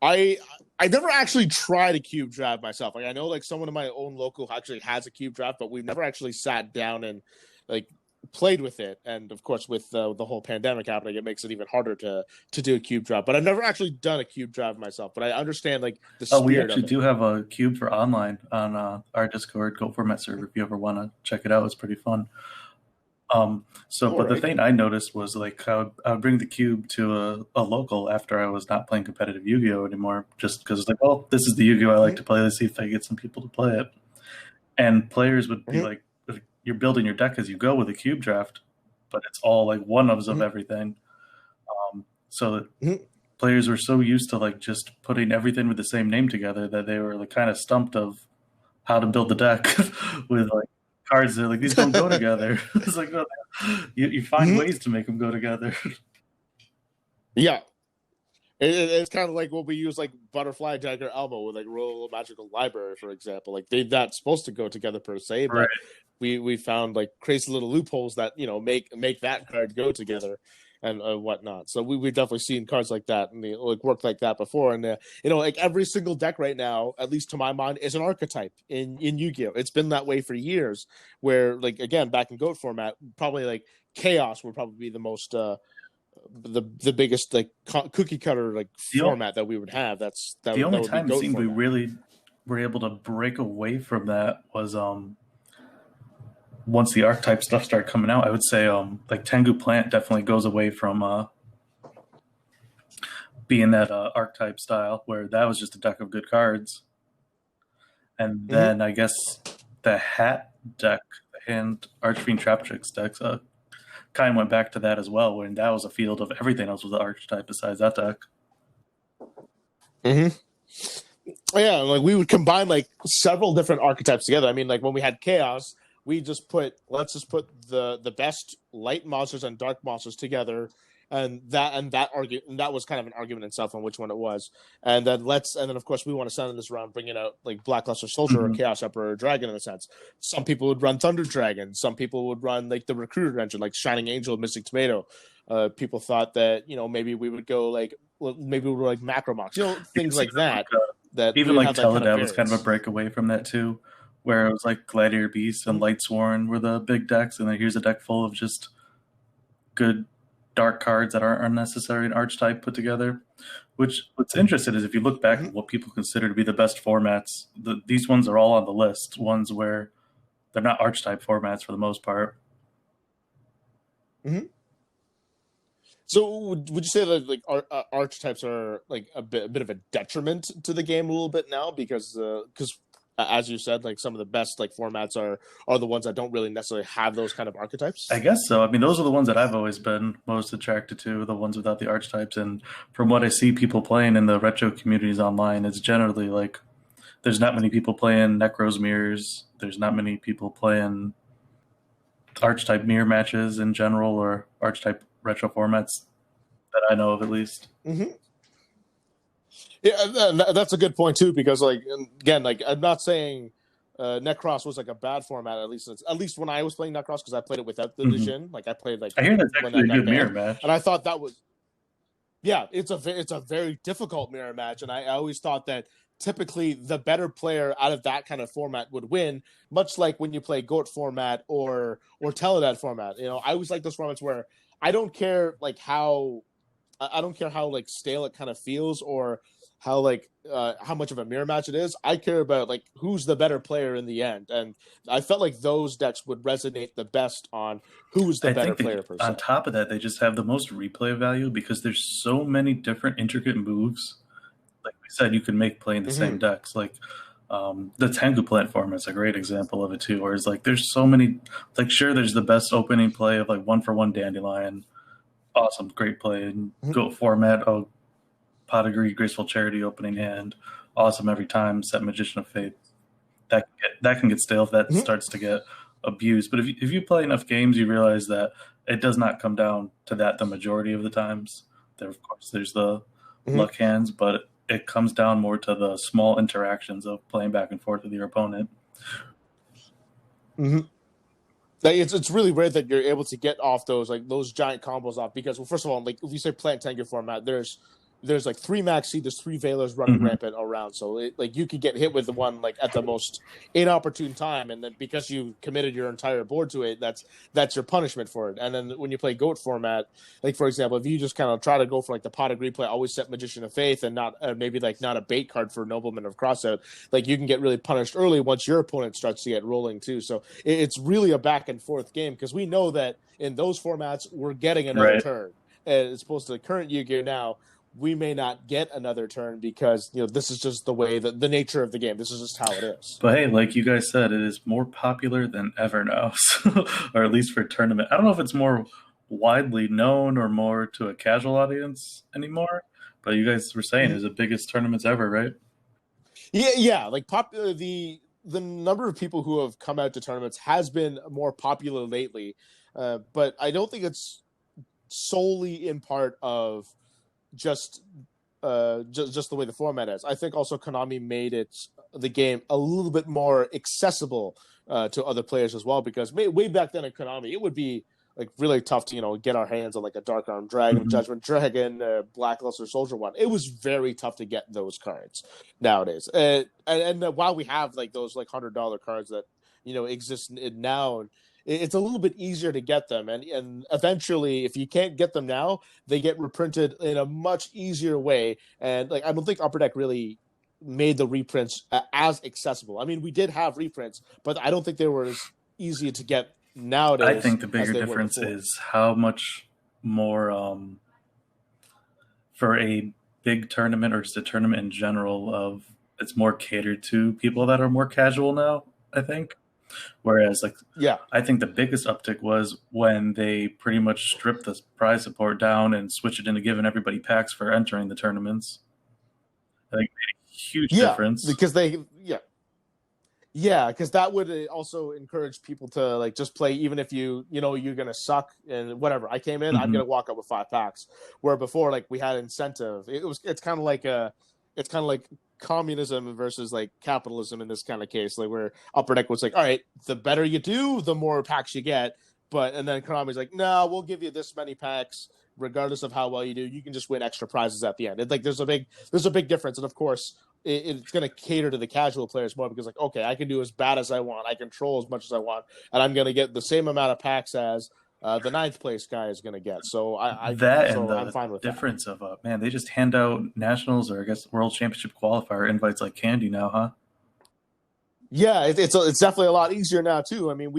[SPEAKER 1] I never actually tried a cube draft myself. Like I know like someone in my own local actually has a cube draft, but we've never actually sat down and like played with it. And of course, with the whole pandemic happening, it makes it even harder to do a cube draft. But I've never actually done a cube draft myself. But I understand like the spirit.
[SPEAKER 2] We actually do have a cube for online on our Discord Go Format server. If you ever want to check it out, it's pretty fun. The thing I noticed was like I would bring the cube to a local after I was not playing competitive Yu-Gi-Oh anymore, just because it's like, well, this is the Yu-Gi-Oh I like to play. Let's see if I get some people to play it. And players would be like, you're building your deck as you go with a cube draft, but it's all like one-ofs of everything. Players were so used to like just putting everything with the same name together that they were like kind of stumped of how to build the deck with like cards that like these don't go together. It's like you find ways to make them go together.
[SPEAKER 1] Yeah. It's kind of like what we use like Butterfly, Dagger, Elbow with like Royal Magical Library, for example. Like they're not supposed to go together per se, but we found like crazy little loopholes that make that card go together and whatnot. So we've definitely seen cards like that and they like work like that before. And like every single deck right now, at least to my mind, is an archetype in Yu-Gi-Oh. It's been that way for years. Where like again back in GOAT format, probably like Chaos would probably be the most. The biggest like cookie cutter like format that we would have.
[SPEAKER 2] The only time it seemed we really were able to break away from that was once the archetype stuff started coming out. I would say like Tengu Plant definitely goes away from being that archetype style where that was just a deck of good cards, and then I guess the Hat deck and Archfiend Traptrix decks kind of went back to that as well, when that was a field of everything else was the archetype besides that deck.
[SPEAKER 1] Yeah, like we would combine like several different archetypes together. I mean, like when we had Chaos, let's just put the best light monsters and dark monsters together, and that was kind of an argument in itself on which one it was. And then of course we want to send in this round bringing out like Blackluster Soldier or Chaos Emperor or Dragon in a sense. Some people would run Thunder Dragon, some people would run like the Recruiter engine, like Shining Angel, Mystic Tomato. People thought that maybe we would go like Macromox, things like that. That
[SPEAKER 2] even like Teledad was kind of a breakaway from that too, where it was like Gladiator Beast and Lightsworn were the big decks, and then here's a deck full of just good dark cards that aren't unnecessary and archetype put together. What's interesting is if you look back at what people consider to be the best formats, these ones are all on the list. Ones where they're not archetype formats for the most part.
[SPEAKER 1] So would you say that like archetypes are like a bit of a detriment to the game a little bit now because as you said, like some of the best like formats are the ones that don't really necessarily have those kind of archetypes?
[SPEAKER 2] I guess so. I mean, those are the ones that I've always been most attracted to, the ones without the archetypes. And from what I see people playing in the retro communities online, it's generally like there's not many people playing Necros mirrors. There's not many people playing archetype mirror matches in general or archetype retro formats that I know of, at least.
[SPEAKER 1] Yeah, that's a good point too, because like again, like I'm not saying Necros was like a bad format. At least when I was playing Necros, because I played it without the Jin. Like I played like
[SPEAKER 2] I hear that's actually a good mirror match,
[SPEAKER 1] and I thought that was it's a very difficult mirror match, and I always thought that typically the better player out of that kind of format would win, much like when you play GOAT format or Teledad format. I always like those formats where I don't care how like stale it kind of feels or how much of a mirror match it is. I care about like who's the better player in the end, and I felt like those decks would resonate the best on who's the better player.
[SPEAKER 2] On top of that, they just have the most replay value because there's so many different intricate moves. Like we said, you can make playing the same decks. Like The Tengu plant format's a great example of it too, where it's like there's so many, like sure there's the best opening play of like 1-for-1 Dandelion, awesome, great play, and goat format, Pot of Greed, Graceful Charity opening hand, awesome every time, set Magician of Fate. That can get stale if that starts to get abused. But if you play enough games, you realize that it does not come down to that the majority of the times. There, of course, there's the luck hands, but it comes down more to the small interactions of playing back and forth with your opponent.
[SPEAKER 1] It's really rare that you're able to get off those giant combos off because, well, first of all, like if you say plant Tengu format, there's like 3 Maxi, there's 3 Veilers running rampant around. So you could get hit with the one like at the most inopportune time, and then because you committed your entire board to it, that's your punishment for it. And then when you play goat format, like for example, if you just kind of try to go for like the Pot of Greed play, always set Magician of Faith and not maybe like not a bait card for Nobleman of Crossout, like you can get really punished early once your opponent starts to get rolling too. So it's really a back and forth game because we know that in those formats we're getting another turn, as opposed to the current Yu-Gi-Oh now. We may not get another turn because this is just the way that the nature of the game. This is just how it is.
[SPEAKER 2] But hey, like you guys said, it is more popular than ever now, or at least for tournament. I don't know if it's more widely known or more to a casual audience anymore. But you guys were saying it's the biggest tournaments ever, right?
[SPEAKER 1] Yeah. Like the number of people who have come out to tournaments has been more popular lately, but I don't think it's solely in part of just the way the format is. I think also Konami made the game a little bit more accessible to other players as well, because way back then in Konami it would be like really tough to get our hands on like a Dark Arm Dragon, Judgment Dragon, Blackluster Soldier one. It was very tough to get those cards nowadays. And while we have like those like $100 cards that exist now, it's a little bit easier to get them, and eventually, if you can't get them now, they get reprinted in a much easier way. And like I don't think Upper Deck really made the reprints as accessible. I mean, we did have reprints, but I don't think they were as easy to get nowadays.
[SPEAKER 2] I think the bigger difference is how much more for a big tournament or just a tournament in general it's more catered to people that are more casual now, I think. Whereas, I think the biggest uptick was when they pretty much stripped the prize support down and switched it into giving everybody packs for entering the tournaments. I think it made a huge difference.
[SPEAKER 1] Because because that would also encourage people to like just play, even if you're gonna suck and whatever. I came in, I'm gonna walk up with 5 packs. Where before, like we had incentive. It's kind of like communism versus like capitalism in this kind of case, like where Upper Deck was like, all right, the better you do, the more packs you get, and then Konami's like, no, we'll give you this many packs regardless of how well you do. You can just win extra prizes at the end. It's like there's a big difference, and of course it's going to cater to the casual players more because like, okay, I can do as bad as I want, I control as much as I want, and I'm going to get the same amount of packs as the 9th place guy is going to get. So I'm fine with
[SPEAKER 2] difference
[SPEAKER 1] that.
[SPEAKER 2] Of they just hand out nationals or I guess World Championship qualifier invites like candy now, huh?
[SPEAKER 1] Yeah, it's definitely a lot easier now too. I mean,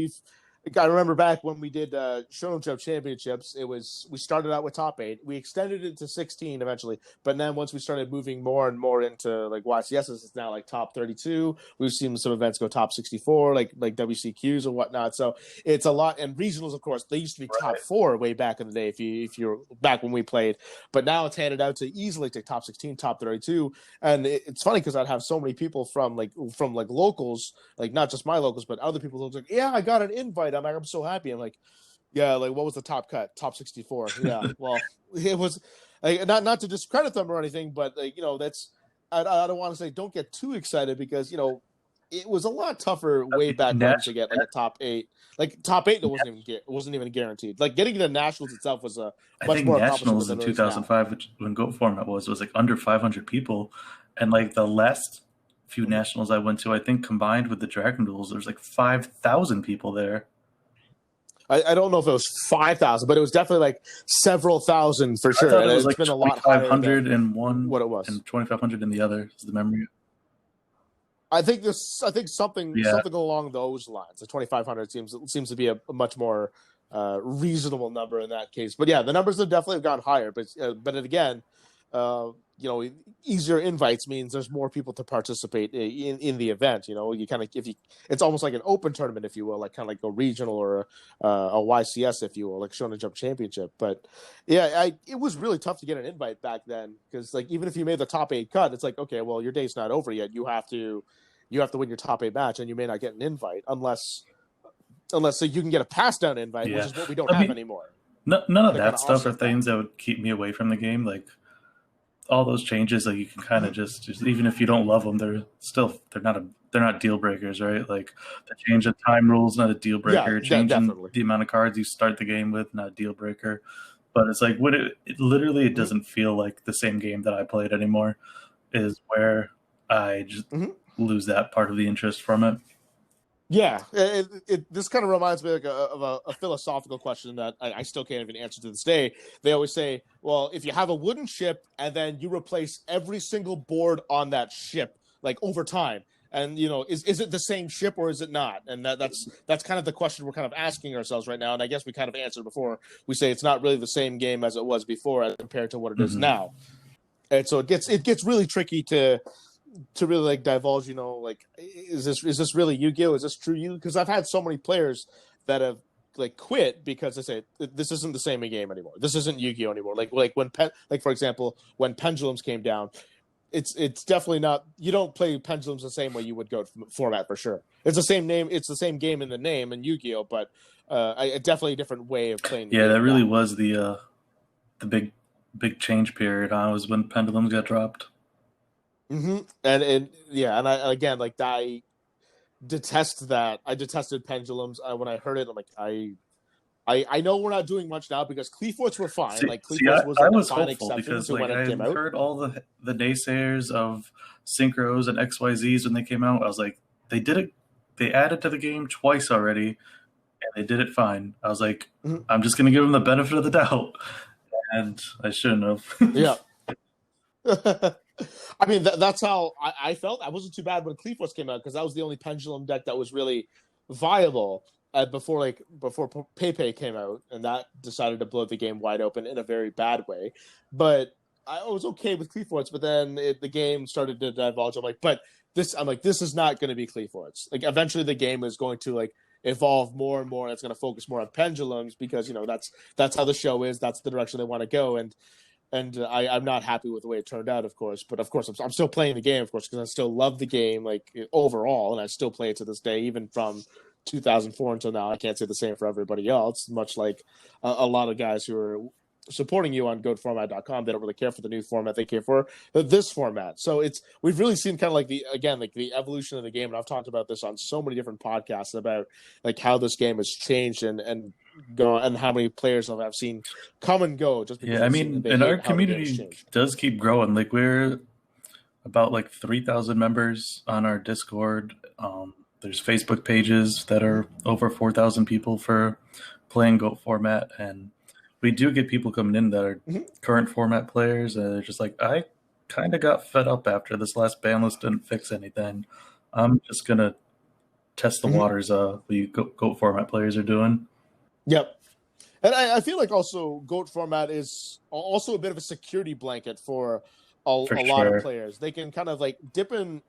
[SPEAKER 1] I remember back when we did Shonen Jump Championships, we started out with top 8. We extended it to 16 eventually, but then once we started moving more and more into like YCSs, it's now like top 32. We've seen some events go top 64, like WCQs and whatnot. So it's a lot. And regionals, of course, they used to be top 4 way back in the day if you're back when we played, but now it's handed out to easily to top 16, top 32. And it's funny because I'd have so many people from locals, like not just my locals, but other people who's like, yeah, I got an invite. I'm so happy. I'm like, yeah, like what was the top cut? Top 64. Yeah, well, it was like, not to discredit them or anything, but that's I don't want to say don't get too excited because it was a lot tougher way back then to get like a top 8. Like top 8 wasn't even guaranteed. Like getting to nationals itself was a much more
[SPEAKER 2] nationals in 2005, which when GOAT format was like under 500 people, and like the last few nationals I went to, I think combined with the Dragon Duels, there's like 5,000 people there.
[SPEAKER 1] I don't know if it was 5,000, but it was definitely like several thousand for sure.
[SPEAKER 2] It was like been a lot higher 2,500 in one,
[SPEAKER 1] what it was,
[SPEAKER 2] and 2,500 in the other. Is the memory?
[SPEAKER 1] I think something along those lines. The 2,500 seems to be a much more reasonable number in that case. But yeah, the numbers have definitely gone higher. But again, easier invites means there's more people to participate in the event. You kind of it's almost like an open tournament, if you will, like kind of like a regional or a YCS, if you will, like Shonen Jump Championship. But yeah, it was really tough to get an invite back then, because like even if you made the top 8 cut, it's like, okay, well, your day's not over yet. You have to win your top 8 match, and you may not get an invite unless so you can get a pass down invite, which is what we don't have anymore.
[SPEAKER 2] None of that stuff are things that would keep me away from the game. Like all those changes, like you can kind of just even if you don't love them, they're not deal breakers, right? Like the change of time rules, not a deal breaker. Changing the amount of cards you start the game with, not a deal breaker. But it's like it doesn't feel like the same game that I played anymore. Is where I just lose that part of the interest from it.
[SPEAKER 1] Yeah, this kind of reminds me of a philosophical question that I still can't even answer to this day. They always say, well, if you have a wooden ship and then you replace every single board on that ship, like over time, and is it the same ship or is it not? And that's kind of the question we're kind of asking ourselves right now. And I guess we kind of answered before. We say it's not really the same game as it was before as compared to what it is now. And so it gets really tricky to really like divulge, like, is this really Yu-Gi-Oh? Is this true Yu? Because I've had so many players that have like quit because they say this isn't the same game anymore. This isn't Yu-Gi-Oh anymore. Like when for example, when Pendulums came down, it's definitely not. You don't play Pendulums the same way you would go format for sure. It's the same name. It's the same game in the name in Yu-Gi-Oh, but definitely a different way of playing.
[SPEAKER 2] Yeah, that really was the big change period. Was when Pendulums got dropped.
[SPEAKER 1] And I again, like, I detest that. I detested Pendulums when I heard it. I'm like, I know we're not doing much now because Cleaforts were fine. Cleaforts was like a fine exception to when it came out.
[SPEAKER 2] I heard all the naysayers of synchros and XYZs when they came out. I was like, they did it. They added to the game twice already, and they did it fine. I was like, I'm just gonna give them the benefit of the doubt, and I shouldn't have.
[SPEAKER 1] Yeah. I mean, that's how I felt. I wasn't too bad when Cleaforts came out because that was the only Pendulum deck that was really viable before Pepe came out, and that decided to blow the game wide open in a very bad way. But I was okay with Cleaforts, but then the game started to divulge. I'm like, this is not going to be Cleaforts. Like, eventually the game is going to like evolve more and more. It's going to focus more on Pendulums because that's how the show is. That's the direction they want to go, and I'm not happy with the way it turned out, of course. But of course, I'm still playing the game, of course, because I still love the game, like, overall, and I still play it to this day, even from 2004 until now. I can't say the same for everybody else. Much like a lot of guys who are supporting you on GoatFormat.com, they don't really care for the new format; they care for this format. So we've really seen kind of like the evolution of the game, and I've talked about this on so many different podcasts about like how this game has changed and how many players I've seen come and go. Just because
[SPEAKER 2] and our community does keep growing. Like, we're about like 3,000 members on our Discord. There's Facebook pages that are over 4,000 people for playing Goat format, and we do get people coming in that are current format players, and they're just like, I kind of got fed up after this last ban list didn't fix anything. I'm just gonna test the waters. The Goat format players are doing.
[SPEAKER 1] Yep. And I feel like also Goat format is also a bit of a security blanket for a lot of players. They can kind of like dip in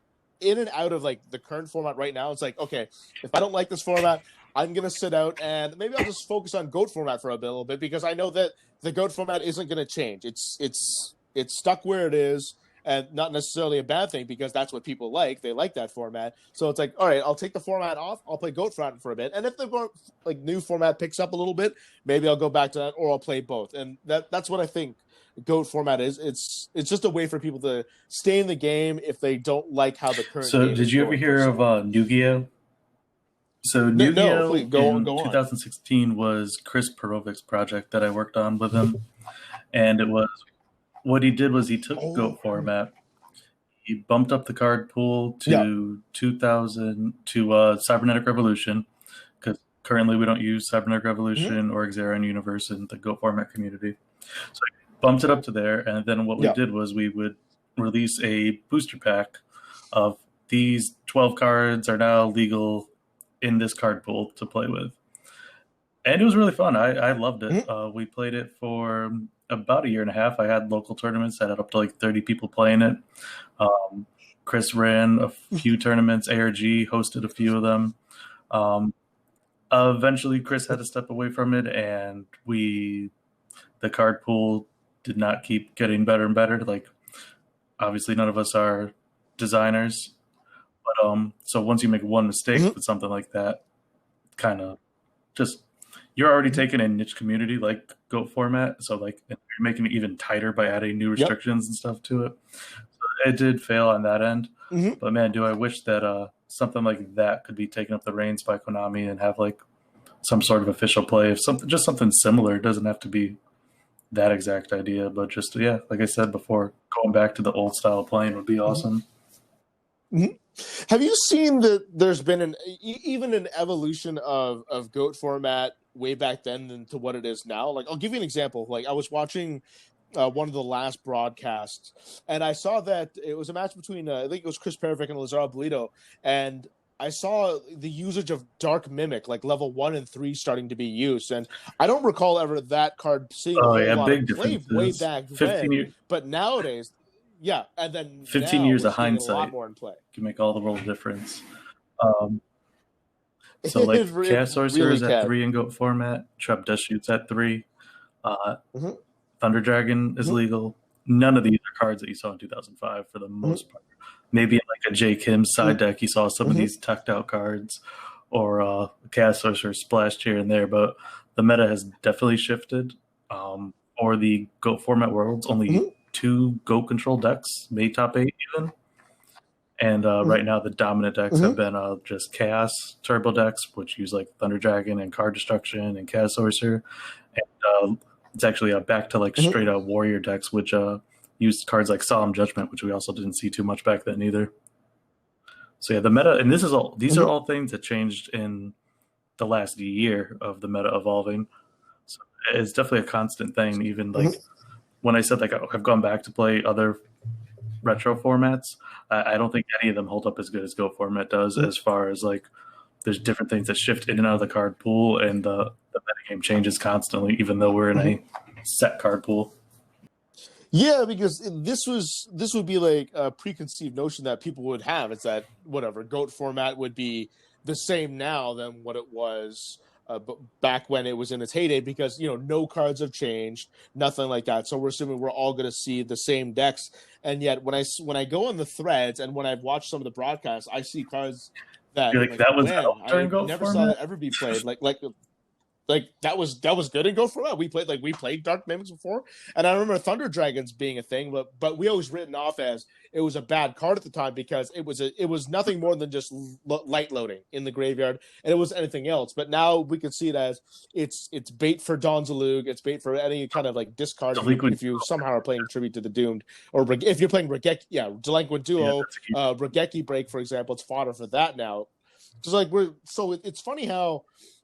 [SPEAKER 1] and out of like the current format right now. It's like, okay, if I don't like this format, I'm going to sit out and maybe I'll just focus on Goat format for a little bit because I know that the Goat format isn't going to change. It's stuck where it is, and not necessarily a bad thing because that's what people like. They like that format. So it's like, all right, I'll take the format off. I'll play Goat format for a bit. And if the like new format picks up a little bit, maybe I'll go back to that, or I'll play both. And that's what I think Goat format is. It's just a way for people to stay in the game if they don't like how the current game
[SPEAKER 2] did you ever hear of Yu-Gi-Oh? So Yu-Gi-Oh in 2016 was Chris Perovic's project that I worked on with him. And it was, what he did was he took Goat format, he bumped up the card pool to 2,000 to Cybernetic Revolution, because currently we don't use Cybernetic Revolution or Xeron Universe in the Goat format community. So he bumped it up to there, and then what we did was we would release a booster pack of these 12 cards are now legal in this card pool to play with. And it was really fun. I loved it. We played it for about a year and a half. I had local tournaments that had up to like 30 people playing it. Chris ran a few tournaments. ARG hosted a few of them. Eventually, Chris had to step away from it, and the card pool did not keep getting better and better. Like, obviously, none of us are designers, but so once you make one mistake with something like that, kind of just you're already taking a niche community like GOAT format, so like you're making it even tighter by adding new restrictions and stuff to it. So it did fail on that end, but man, do I wish that something like that could be taken up the reins by Konami and have like some sort of official play, if something similar. It doesn't have to be that exact idea, but just like I said before, going back to the old style of playing would be awesome.
[SPEAKER 1] Have you seen that there's been even an evolution of GOAT format way back then than to what it is now? Like, I'll give you an example. Like, I was watching one of the last broadcasts, and I saw that it was a match between I think it was Chris Perevic and Lazaro Bolito, and I saw the usage of Dark Mimic, like level 1 and 3, starting to be used, and I don't recall ever that card seeing a whole lot of play way back then. But nowadays, and then
[SPEAKER 2] 15 years of hindsight,
[SPEAKER 1] a lot more in play
[SPEAKER 2] can make all the world difference. So like Chaos Sorcerer is at 3 in GOAT format. Trap Dust Shoots at 3. Thunder Dragon is legal. None of these are cards that you saw in 2005 for the most part. Maybe in like a J. Kim side deck, you saw some of these tucked out cards, or Chaos Sorcerer splashed here and there. But the meta has definitely shifted. Or the GOAT format worlds, only 2 GOAT control decks made top 8 even. And right now the dominant decks have been just Chaos Turbo decks, which use like Thunder Dragon and Card Destruction and Chaos Sorcerer. And it's actually back to like straight up Warrior decks, which used cards like Solemn Judgment, which we also didn't see too much back then either. So the meta, and these are all things that changed in the last year of the meta evolving. So it's definitely a constant thing. Even like when I said like I've gone back to play other retro formats, I don't think any of them hold up as good as GOAT format does, as far as like there's different things that shift in and out of the card pool, and the metagame changes constantly, even though we're in a set card pool.
[SPEAKER 1] Yeah, because this would be like a preconceived notion that people would have. It's that whatever GOAT format would be the same now than what it was back when it was in its heyday, because no cards have changed, nothing like that. So we're assuming we're all going to see the same decks. And yet when I go on the threads and when I've watched some of the broadcasts, I see cards that
[SPEAKER 2] that was
[SPEAKER 1] I never saw that ever be played. Like that was good in GOAT format. We played Dark Mimics before, and I remember Thunder Dragons being a thing, but we always written off as it was a bad card at the time because it was nothing more than just light loading in the graveyard, and it was anything else. But now we can see it as it's bait for Donzalug, it's bait for any kind of like discard if you somehow are playing Tribute to the Doomed, or if you're playing Delinquent Duo, Regeki Break, for example, it's fodder for that now. It's funny how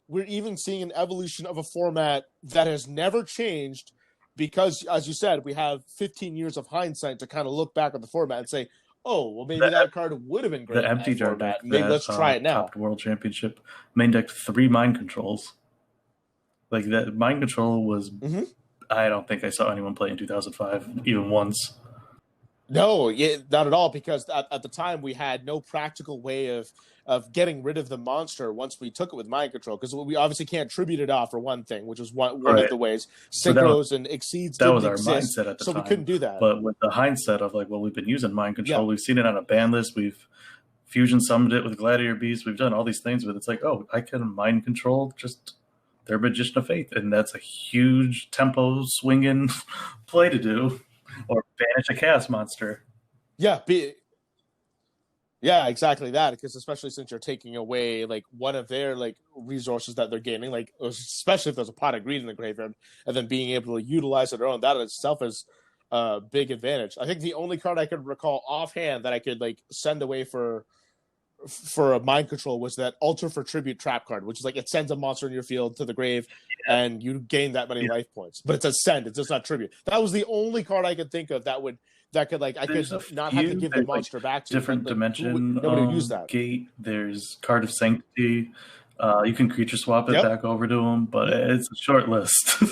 [SPEAKER 1] we're even seeing an evolution of a format that has never changed because, as you said, we have 15 years of hindsight to kind of look back at the format and say, oh, well, maybe that card would have been great.
[SPEAKER 2] The empty jar deck.
[SPEAKER 1] Maybe let's try it now.
[SPEAKER 2] Top World Championship main deck 3 Mind Controls. Like that Mind Control was, I don't think I saw anyone play in 2005 even once.
[SPEAKER 1] No, not at all, because at the time we had no practical way of getting rid of the monster once we took it with Mind Control, because we obviously can't tribute it off for one thing, which was one of the ways. Synchros and Exceeds
[SPEAKER 2] that was our
[SPEAKER 1] exist,
[SPEAKER 2] mindset at the time.
[SPEAKER 1] So we couldn't do that.
[SPEAKER 2] But with the hindsight of like, well, we've been using Mind Control, we've seen it on a ban list, we've fusion summoned it with Gladiator Beast, we've done all these things with it. It's like, oh, I can Mind Control just their Magician of Faith, and that's a huge tempo swinging play to do. Or banish a chaos monster.
[SPEAKER 1] Yeah, exactly that. Because especially since you're taking away like one of their like resources that they're gaining, like especially if there's a pot of greed in the graveyard, and then being able to utilize it on that in itself is a big advantage. I think the only card I could recall offhand that I could like send away for a Mind Control was that Alter for Tribute trap card, which is like it sends a monster in your field to the grave and you gain that many life points. But it's a send, it's just not tribute. That was the only card I could think of that could like I could not have to give the monster back to
[SPEAKER 2] different dimension.
[SPEAKER 1] Nobody would use that.
[SPEAKER 2] Gate. There's Card of Sanctity. You can creature swap it back over to them, but it's a short list.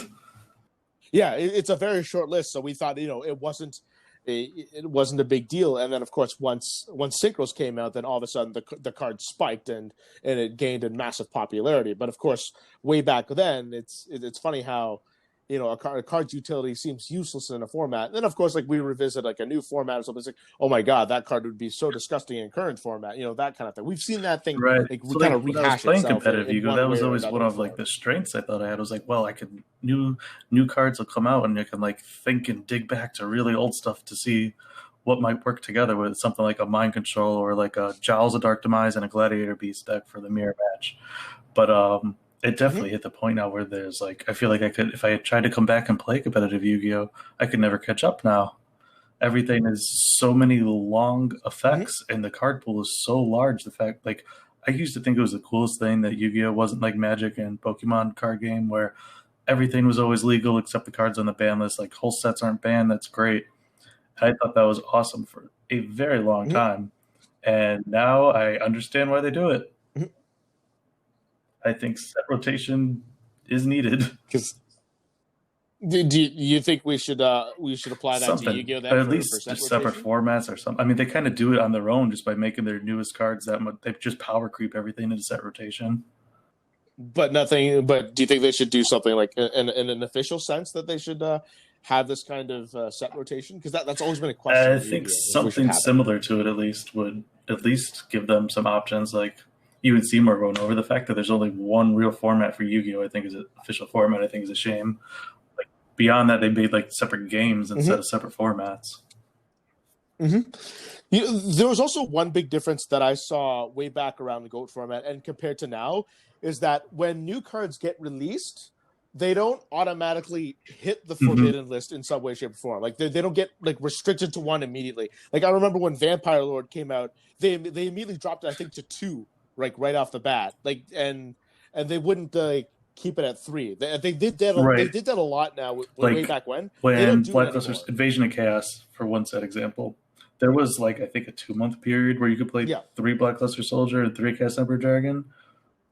[SPEAKER 1] Yeah, it's a very short list, so we thought it wasn't a big deal. And then of course once synchros came out, then all of a sudden the card spiked and it gained in massive popularity. But of course, way back then, it's funny how a card's utility seems useless in a format. And then of course, like we revisit like a new format or something, it's like, oh my god, that card would be so disgusting in current format, that kind of thing. We've seen that thing,
[SPEAKER 2] right?
[SPEAKER 1] like we kind of rehash
[SPEAKER 2] playing
[SPEAKER 1] itself
[SPEAKER 2] competitive Yu-Gi-Oh, that was always one of like the strengths I thought I had. I was like, well, I could new cards will come out and you can like think and dig back to really old stuff to see what might work together with something like a Mind Control or like a Jowls of Dark Demise and a Gladiator Beast deck for the mirror match. But it definitely hit the point now where there's like, I feel like I could, if I had tried to come back and play competitive Yu-Gi-Oh, I could never catch up now. Everything is so many long effects and the card pool is so large. The fact, like, I used to think it was the coolest thing that Yu-Gi-Oh wasn't like Magic and Pokemon card game where everything was always legal except the cards on the ban list. Like, whole sets aren't banned. That's great. I thought that was awesome for a very long time. And now I understand why they do it. I think set rotation is needed.
[SPEAKER 1] Do you think we should apply that to Yu-Gi-Oh?
[SPEAKER 2] Then at least just separate formats or something. I mean, they kind of do it on their own just by making their newest cards that much. They just power creep everything into set rotation.
[SPEAKER 1] But nothing. But do you think they should do something like in an official sense that they should have this kind of set rotation? Because that's always been a question.
[SPEAKER 2] I think something similar to it at least would at least give them some options. Like you and Seymour going over the fact that there's only one real format for Yu-Gi-Oh, I think is an official format. I think is a shame. Like beyond that, they made like separate games instead of separate formats.
[SPEAKER 1] There was also one big difference that I saw way back around the GOAT format and compared to now is that when new cards get released, they don't automatically hit the forbidden list in some way, shape, or form. Like they don't get like restricted to one immediately. Like I remember when Vampire Lord came out, they immediately dropped it, I think, to 2, like right off the bat. Like and they wouldn't keep it at 3. They did that. They did that a lot now. Like, way back when
[SPEAKER 2] Blackluster's Invasion of Chaos, for one set example, there was like I think a 2-month period where you could play 3 Blackluster Soldier and 3 Cast Emperor Dragon.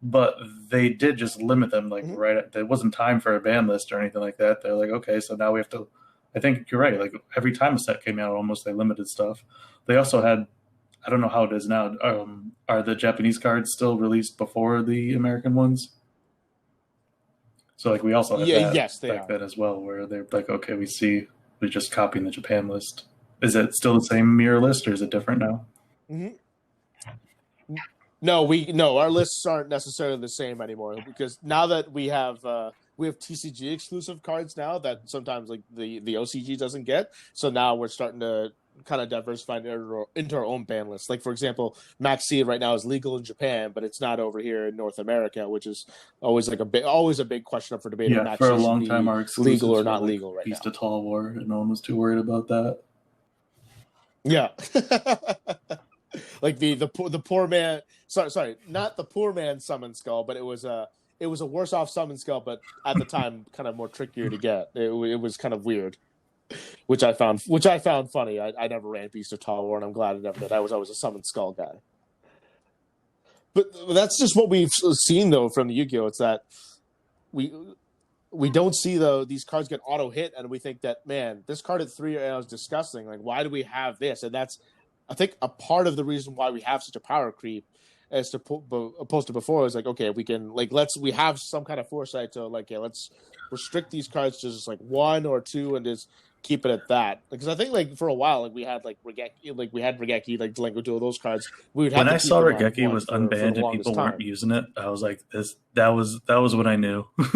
[SPEAKER 2] But they did just limit them, like there wasn't time for a ban list or anything like that. They're like, okay, so now we have to. I think you're right. Like every time a set came out, almost they limited stuff. They also had, I don't know how it is now. Are the Japanese cards still released before the American ones? So like we also had that back then as well, where they're like, okay, we're just copying the Japan list. Is it still the same mirror list or is it different now?
[SPEAKER 1] No, our lists aren't necessarily the same anymore because now that we have TCG exclusive cards now that sometimes like the OCG doesn't get. So now we're starting to kind of diversify into our own ban list. Like for example, Mack right now is legal in Japan, but it's not over here in North America, which is always like a big question up for debate.
[SPEAKER 2] Yeah, for a long time, our
[SPEAKER 1] legal or not legal right
[SPEAKER 2] Beast
[SPEAKER 1] now.
[SPEAKER 2] of Tall War, and no one was too worried about that.
[SPEAKER 1] Yeah. Like the poor man. Sorry, not the poor man summon skull, but it was a worse off summon skull, but at the time kind of more trickier to get. It was kind of weird, which I found funny. I never ran Beast of Tall War, and I'm glad I never did. I was always a summon skull guy. But that's just what we've seen though from the Yu-Gi-Oh. It's that we don't see these cards get auto hit, and we think that man, this card at 3 is disgusting. Like why do we have this? And that's I think a part of the reason why we have such a power creep as opposed to before is like, okay, we can we have some kind of foresight to let's restrict these cards to just like 1 or 2 and just keep it at that. Because I think like for a while we had Regeki, like Delinquent Duel, those cards. When
[SPEAKER 2] I saw Regeki was unbanned and people weren't using it, I was like, that was when I knew. That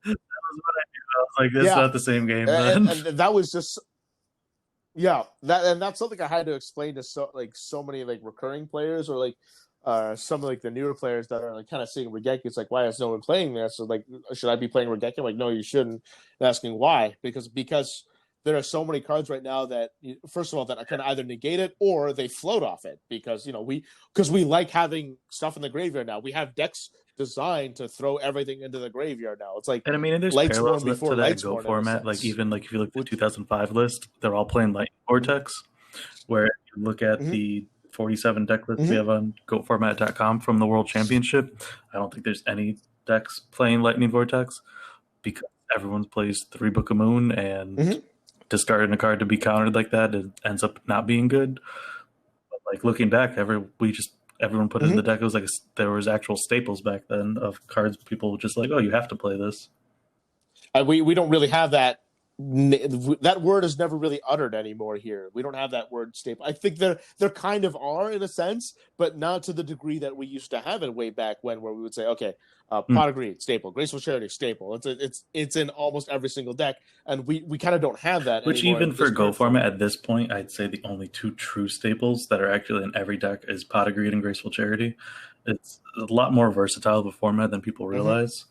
[SPEAKER 2] was what I knew. I was like, this is not the same game.
[SPEAKER 1] And that was just. Yeah, that's something I had to explain to so many like recurring players or like some of like the newer players that are like kind of seeing Regeki. It's like, why is no one playing this? So like, should I be playing Regeki? I'm like, no, you shouldn't. And asking why? Because there are so many cards right now that first of all that can either negate it or they float off it because we like having stuff in the graveyard now. We have decks designed to throw everything into the graveyard now. It's like,
[SPEAKER 2] and I mean, there's parallels to that Go format. Like even like if you look at the 2005 list, they're all playing Lightning Vortex. Where if you look at the 47 deck list we have on GoatFormat.com from the World Championship. I don't think there's any decks playing Lightning Vortex because everyone plays 3 Book of Moon, and discarding a card to be countered like that, it ends up not being good. But like looking back, everyone put it in the deck. It was like there was actual staples back then of cards. People just like, oh, you have to play this.
[SPEAKER 1] We don't really have that. That word is never really uttered anymore here. We don't have that word staple. I think there kind of are in a sense, but not to the degree that we used to have it way back when, where we would say, okay, Pot of Greed, staple, Graceful Charity, staple. It's in almost every single deck, and we kind of don't have that.
[SPEAKER 2] Which even for Go format at this point, I'd say the only 2 true staples that are actually in every deck is Pot of Greed and Graceful Charity. It's a lot more versatile of a format than people realize.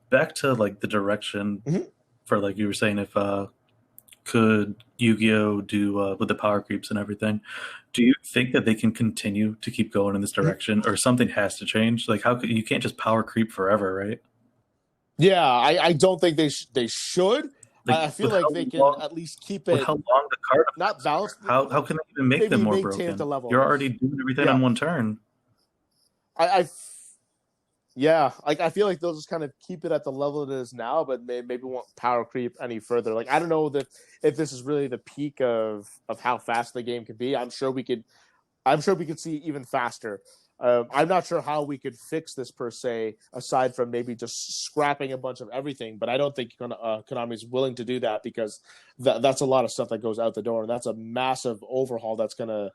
[SPEAKER 2] Back to like the direction. For like you were saying, if could Yu-Gi-Oh do with the power creeps and everything? Do you think that they can continue to keep going in this direction, or something has to change? Like, you can't just power creep forever, right?
[SPEAKER 1] Yeah, I don't think they should. Like, I feel like they can at least keep it.
[SPEAKER 2] How long the card?
[SPEAKER 1] Not balanced.
[SPEAKER 2] How can they even make them more broken? You're already doing everything on one turn.
[SPEAKER 1] Yeah, like I feel like they'll just kind of keep it at the level it is now, but maybe won't power creep any further. Like I don't know if this is really the peak of how fast the game could be. I'm sure we could see even faster. I'm not sure how we could fix this per se, aside from maybe just scrapping a bunch of everything. But I don't think Konami is willing to do that, because that's a lot of stuff that goes out the door, and that's a massive overhaul that's gonna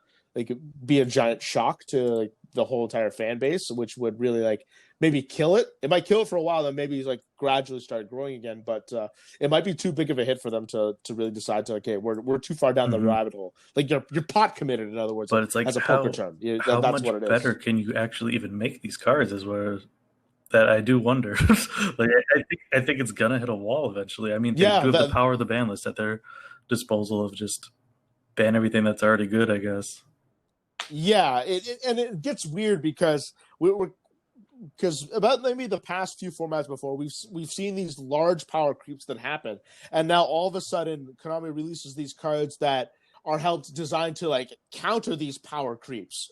[SPEAKER 1] be a giant shock to the whole entire fan base, which would really maybe kill it. It might kill it for a while, then maybe gradually start growing again. But it might be too big of a hit for them to really decide to, okay, we're too far down the rabbit hole. Like you're pot committed, in other words.
[SPEAKER 2] But it's like,
[SPEAKER 1] as a poker term.
[SPEAKER 2] How
[SPEAKER 1] that's
[SPEAKER 2] much
[SPEAKER 1] what it is.
[SPEAKER 2] better can you actually even make these cards? Is where that I do wonder. I think it's gonna hit a wall eventually. I mean, they do have the power of the ban list at their disposal of just ban everything that's already good, I guess.
[SPEAKER 1] Yeah, it gets weird because because about maybe the past few formats before, we've seen these large power creeps that happen, and now all of a sudden Konami releases these cards that are designed to counter these power creeps.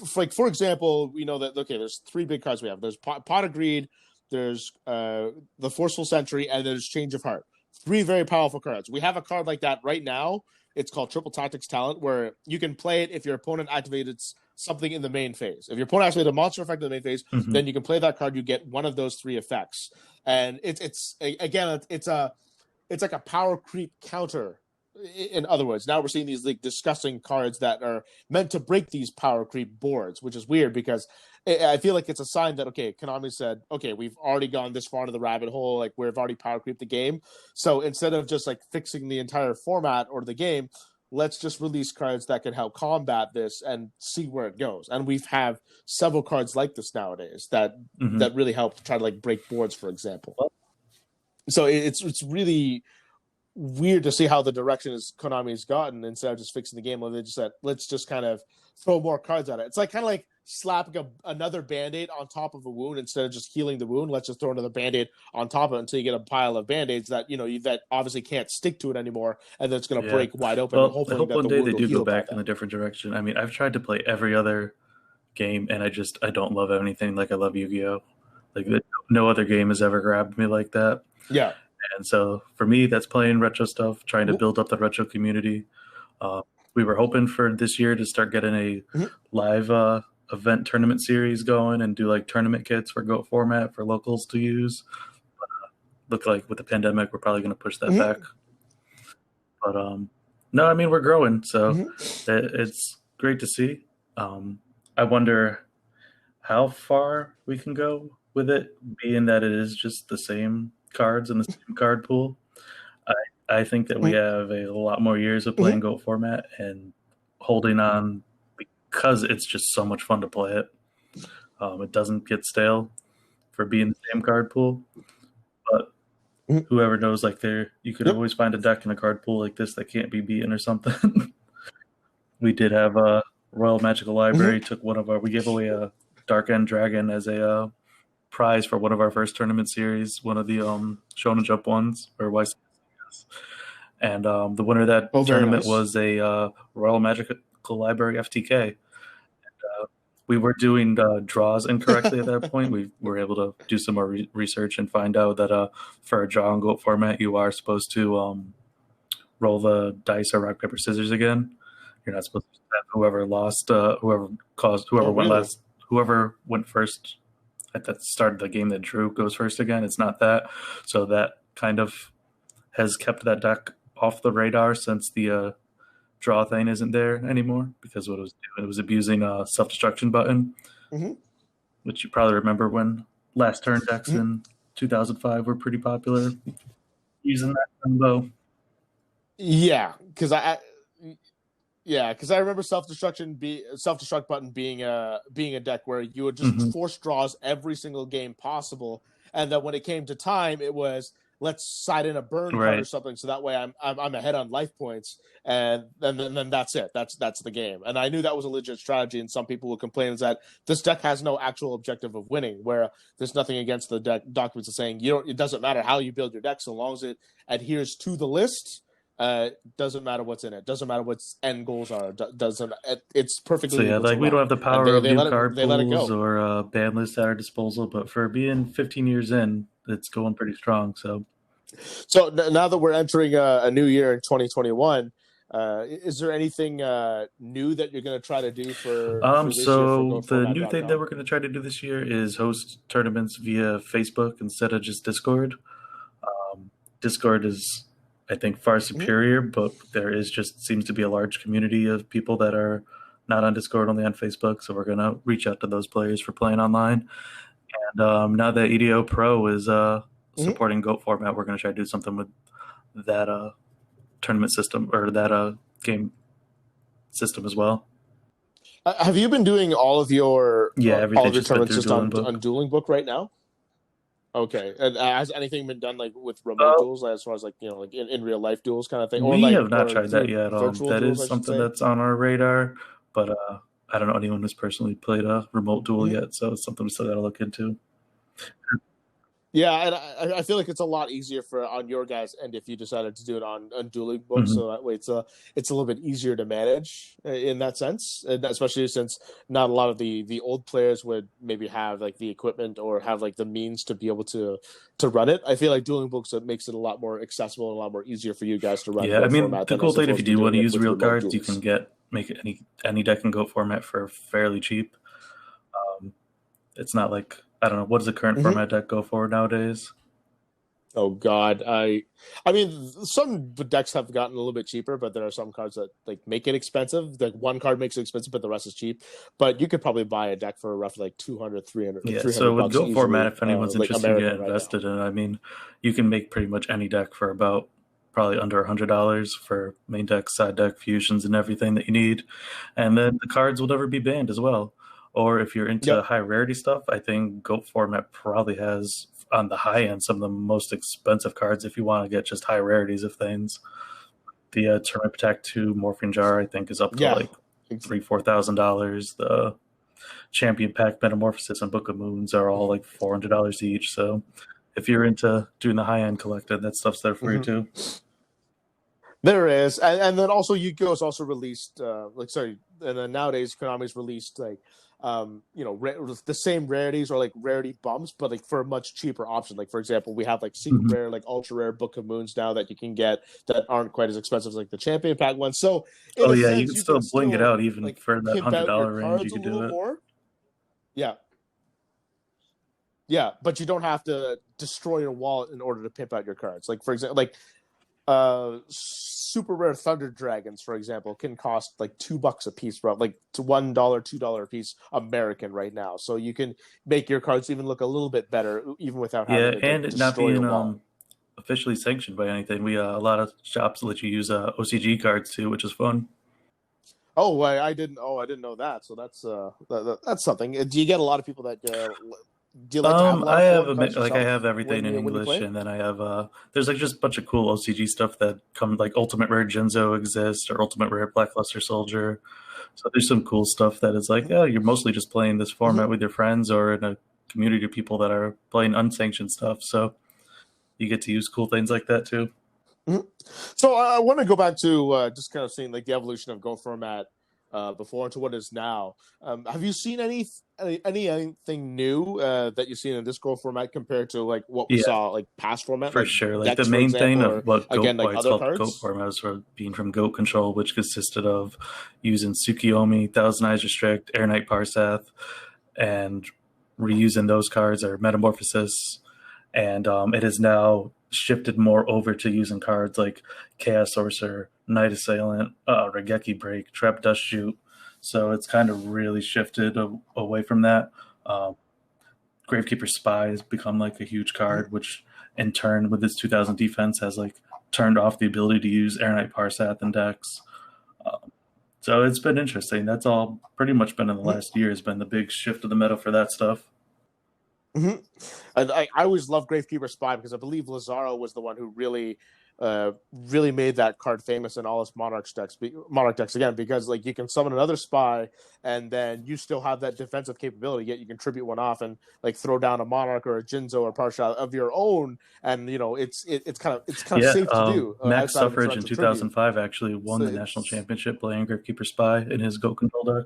[SPEAKER 1] For example, we know that there's 3 big cards we have. There's Pot of Greed, there's the Forceful Sentry, and there's Change of Heart. 3 very powerful cards. We have a card like that right now. It's called Triple Tactics Talent, where you can play it if your opponent activated something in the main phase. If your opponent activated a monster effect in the main phase, then you can play that card. You get one of those 3 effects, and it's like a power creep counter. In other words, now we're seeing these disgusting cards that are meant to break these power creep boards, which is weird because I feel like it's a sign that, okay, Konami said, okay, we've already gone this far into the rabbit hole, we've already power creeped the game. So instead of just fixing the entire format or the game, let's just release cards that can help combat this and see where it goes. And we have several cards like this nowadays that really help try to break boards, for example. So it's really weird to see how the direction Konami's gotten. Instead of just fixing the game, they just said, let's just kind of throw more cards at it. It's kind of slapping another Band-Aid on top of a wound. Instead of just healing the wound, let's just throw another Band-Aid on top of it until you get a pile of Band-Aids that that obviously can't stick to it anymore, and then it's going to break wide open.
[SPEAKER 2] Well,
[SPEAKER 1] hopefully
[SPEAKER 2] I hope one day they do go back in a different direction. I mean, I've tried to play every other game, and I don't love anything like I love Yu-Gi-Oh! No other game has ever grabbed me like that.
[SPEAKER 1] Yeah.
[SPEAKER 2] And so for me, that's playing retro stuff, trying to build up the retro community. We were hoping for this year to start getting a live event tournament series going and do tournament kits for GOAT format for locals to use. Look like with the pandemic, we're probably going to push that back. But no, I mean, we're growing, so it's great to see. I wonder how far we can go with it, being that it is just the same cards in the same card pool. I think that we have a lot more years of playing GOAT format and holding on because it's just so much fun to play it. It doesn't get stale for being the same card pool. But whoever knows, you could always find a deck in a card pool like this that can't be beaten or something. We did have a Royal Magical Library. We gave away a Dark End Dragon as a prize for one of our first tournament series, one of the Shonen Jump ones, or YCS. And the winner of that tournament was a Royal Magical local library FTK. We were doing draws incorrectly at that point. We were able to do some more research and find out that for a draw and goat format, you are supposed to roll the dice or rock, paper, scissors again. You're not supposed to have whoever lost, whoever went last, whoever went first at the start of the game that drew goes first again. It's not that. So that kind of has kept that deck off the radar since the draw thing isn't there anymore, because what it was doing, it was abusing a self-destruction button, which you probably remember when last turn decks in 2005 were pretty popular using that combo.
[SPEAKER 1] Yeah, because I remember self-destruct button being a deck where you would just force draws every single game possible, and that when it came to time, it was let's side in a burn card or something, so that way I'm ahead on life points, and then that's it. That's the game. And I knew that was a legit strategy. And some people would complain is that this deck has no actual objective of winning. Where there's nothing against the deck documents of saying it doesn't matter how you build your deck so long as it adheres to the list. Doesn't matter what's in it. Doesn't matter what end goals are. It's perfectly.
[SPEAKER 2] So yeah, like we don't have the power of new card pools or ban lists at our disposal, but for being 15 years in, it's going pretty strong. So
[SPEAKER 1] now that we're entering a new year in 2021, is there anything new that you're going to try to do for this
[SPEAKER 2] so
[SPEAKER 1] year
[SPEAKER 2] the new thing that we're going to try to do this year is host tournaments via Facebook instead of just Discord. Discord is, I think, far superior, but there seems to be a large community of people that are not on Discord, only on Facebook. So we're going to reach out to those players for playing online. And now that EDO Pro is supporting GOAT format, we're going to try to do something with that tournament system or that game system as well.
[SPEAKER 1] Have you been doing all of your tournaments just on Dueling Book right now? Okay, and has anything been done like with remote duels, as far as like in real life duels kind of thing?
[SPEAKER 2] We have not tried that yet. That is something that's on our radar, but I don't know anyone who's personally played a remote duel yet, so it's something we still got to look into.
[SPEAKER 1] Yeah, and I feel like it's a lot easier on your guys' end if you decided to do it on Dueling Book, so that way it's a little bit easier to manage in that sense, and especially since not a lot of the old players would maybe have like the equipment or have like the means to be able to run it. I feel like Dueling Books makes it a lot more accessible and a lot more easier for you guys to run.
[SPEAKER 2] Yeah, I mean the cool thing if you do want to use real cards, you can make any deck in GOAT format for fairly cheap. It's not like, I don't know, what does the current format deck go for nowadays?
[SPEAKER 1] Oh God, I mean, some decks have gotten a little bit cheaper, but there are some cards that like make it expensive. Like one card makes it expensive, but the rest is cheap. But you could probably buy a deck for roughly like 200, 300.
[SPEAKER 2] Yeah. So with GOAT format, if anyone's interested in getting invested in it, I mean, you can make pretty much any deck for about probably under $100 for main deck, side deck, fusions, and everything that you need. And then the cards will never be banned as well. Or if you're into high rarity stuff, I think GOAT format probably has on the high end some of the most expensive cards if you want to get just high rarities of things. The Tournament Protect 2 Morphing Jar, I think, is up to like $3,000-$4,000. The Champion Pack Metamorphosis and Book of Moons are all like $400 each. So if you're into doing the high end collected, that stuff's there for you too.
[SPEAKER 1] There is, and then also Yu-Gi-Oh's also released and then nowadays Konami's released like the same rarities or like rarity bumps, but like for a much cheaper option. Like for example, we have like secret rare, like ultra rare Book of Moons now that you can get that aren't quite as expensive as like the Champion Pack one. So
[SPEAKER 2] you can still bling it out even like, for that $100 range. You can do it. More.
[SPEAKER 1] Yeah, but you don't have to destroy your wallet in order to pimp out your cards. Like for example, super rare Thunder Dragons, for example, can cost like $2 a piece, bro. Like to $1, $2 a piece American right now. So you can make your cards even look a little bit better, even without having to
[SPEAKER 2] and not being officially sanctioned by anything. We a lot of shops let you use OCG cards too, which is fun.
[SPEAKER 1] Oh, I didn't know that. So that's something. Do you get a lot of people that? Do you like to have
[SPEAKER 2] I have everything in English, and then I have there's like just a bunch of cool OCG stuff that come, like Ultimate Rare Jinzo exists or Ultimate Rare Blackluster Soldier. So there's some cool stuff that is like, you're mostly just playing this format with your friends or in a community of people that are playing unsanctioned stuff. So you get to use cool things like that too.
[SPEAKER 1] So I want to go back to just kind of seeing like the evolution of GOAT format before to what it is now. Have you seen anything new that you've seen in this Go format compared to like what we saw like past format?
[SPEAKER 2] For
[SPEAKER 1] like
[SPEAKER 2] sure. Like
[SPEAKER 1] decks,
[SPEAKER 2] the main thing
[SPEAKER 1] or,
[SPEAKER 2] of what
[SPEAKER 1] again,
[SPEAKER 2] Goat,
[SPEAKER 1] like
[SPEAKER 2] why it's
[SPEAKER 1] other
[SPEAKER 2] called
[SPEAKER 1] cards?
[SPEAKER 2] Goat format was for being from Goat Control, which consisted of using Tsukiyomi, Thousand Eyes Restrict, Air Knight Parseth, and reusing those cards or Metamorphosis. And it has now shifted more over to using cards like Chaos Sorcerer, Night Assailant, Regeki Break, Trap Dust Shoot. So it's kind of really shifted away from that. Gravekeeper Spy has become like a huge card, which in turn with its 2000 defense has like turned off the ability to use Air Knight Parseth in decks. So it's been interesting. That's all pretty much been in the last year has been the big shift of the meta for that stuff.
[SPEAKER 1] Mm-hmm. I always love Gravekeeper Spy because I believe Lazaro was the one who really made that card famous in all his Monarch decks again, because like you can summon another Spy and then you still have that defensive capability, yet you can tribute one off and like throw down a Monarch or a Jinzo or Parsha of your own, and you know it's kind of safe to do.
[SPEAKER 2] Mack Suffrage in 2005 actually won the national championship playing Gravekeeper Spy in his Goat Control deck.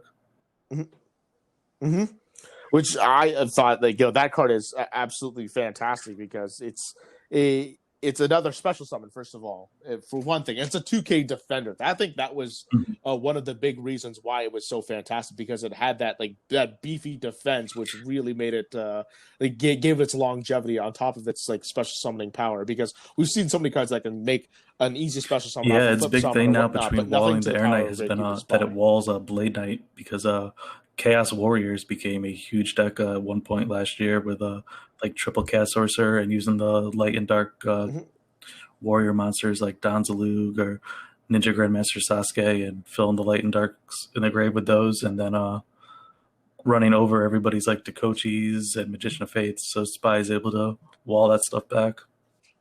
[SPEAKER 1] Mm-hmm. Mm-hmm. Which I thought, like, that card is absolutely fantastic because it's another special summon. First of all, for one thing, it's a 2K defender. I think that was one of the big reasons why it was so fantastic, because it had that beefy defense, which really made it gave it its longevity on top of its like special summoning power. Because we've seen so many cards that can make an easy special summon.
[SPEAKER 2] Yeah, it's a big thing now between walling the Air Knight has been that it walls a Blade Knight, because Chaos Warriors became a huge deck at one point last year with like triple Chaos Sorcerer and using the light and dark warrior monsters like Danzalug or Ninja Grandmaster Sasuke and filling the light and darks in the grave with those, and then running over everybody's like Dekochis and Magician of Fates, so Spy is able to wall that stuff back.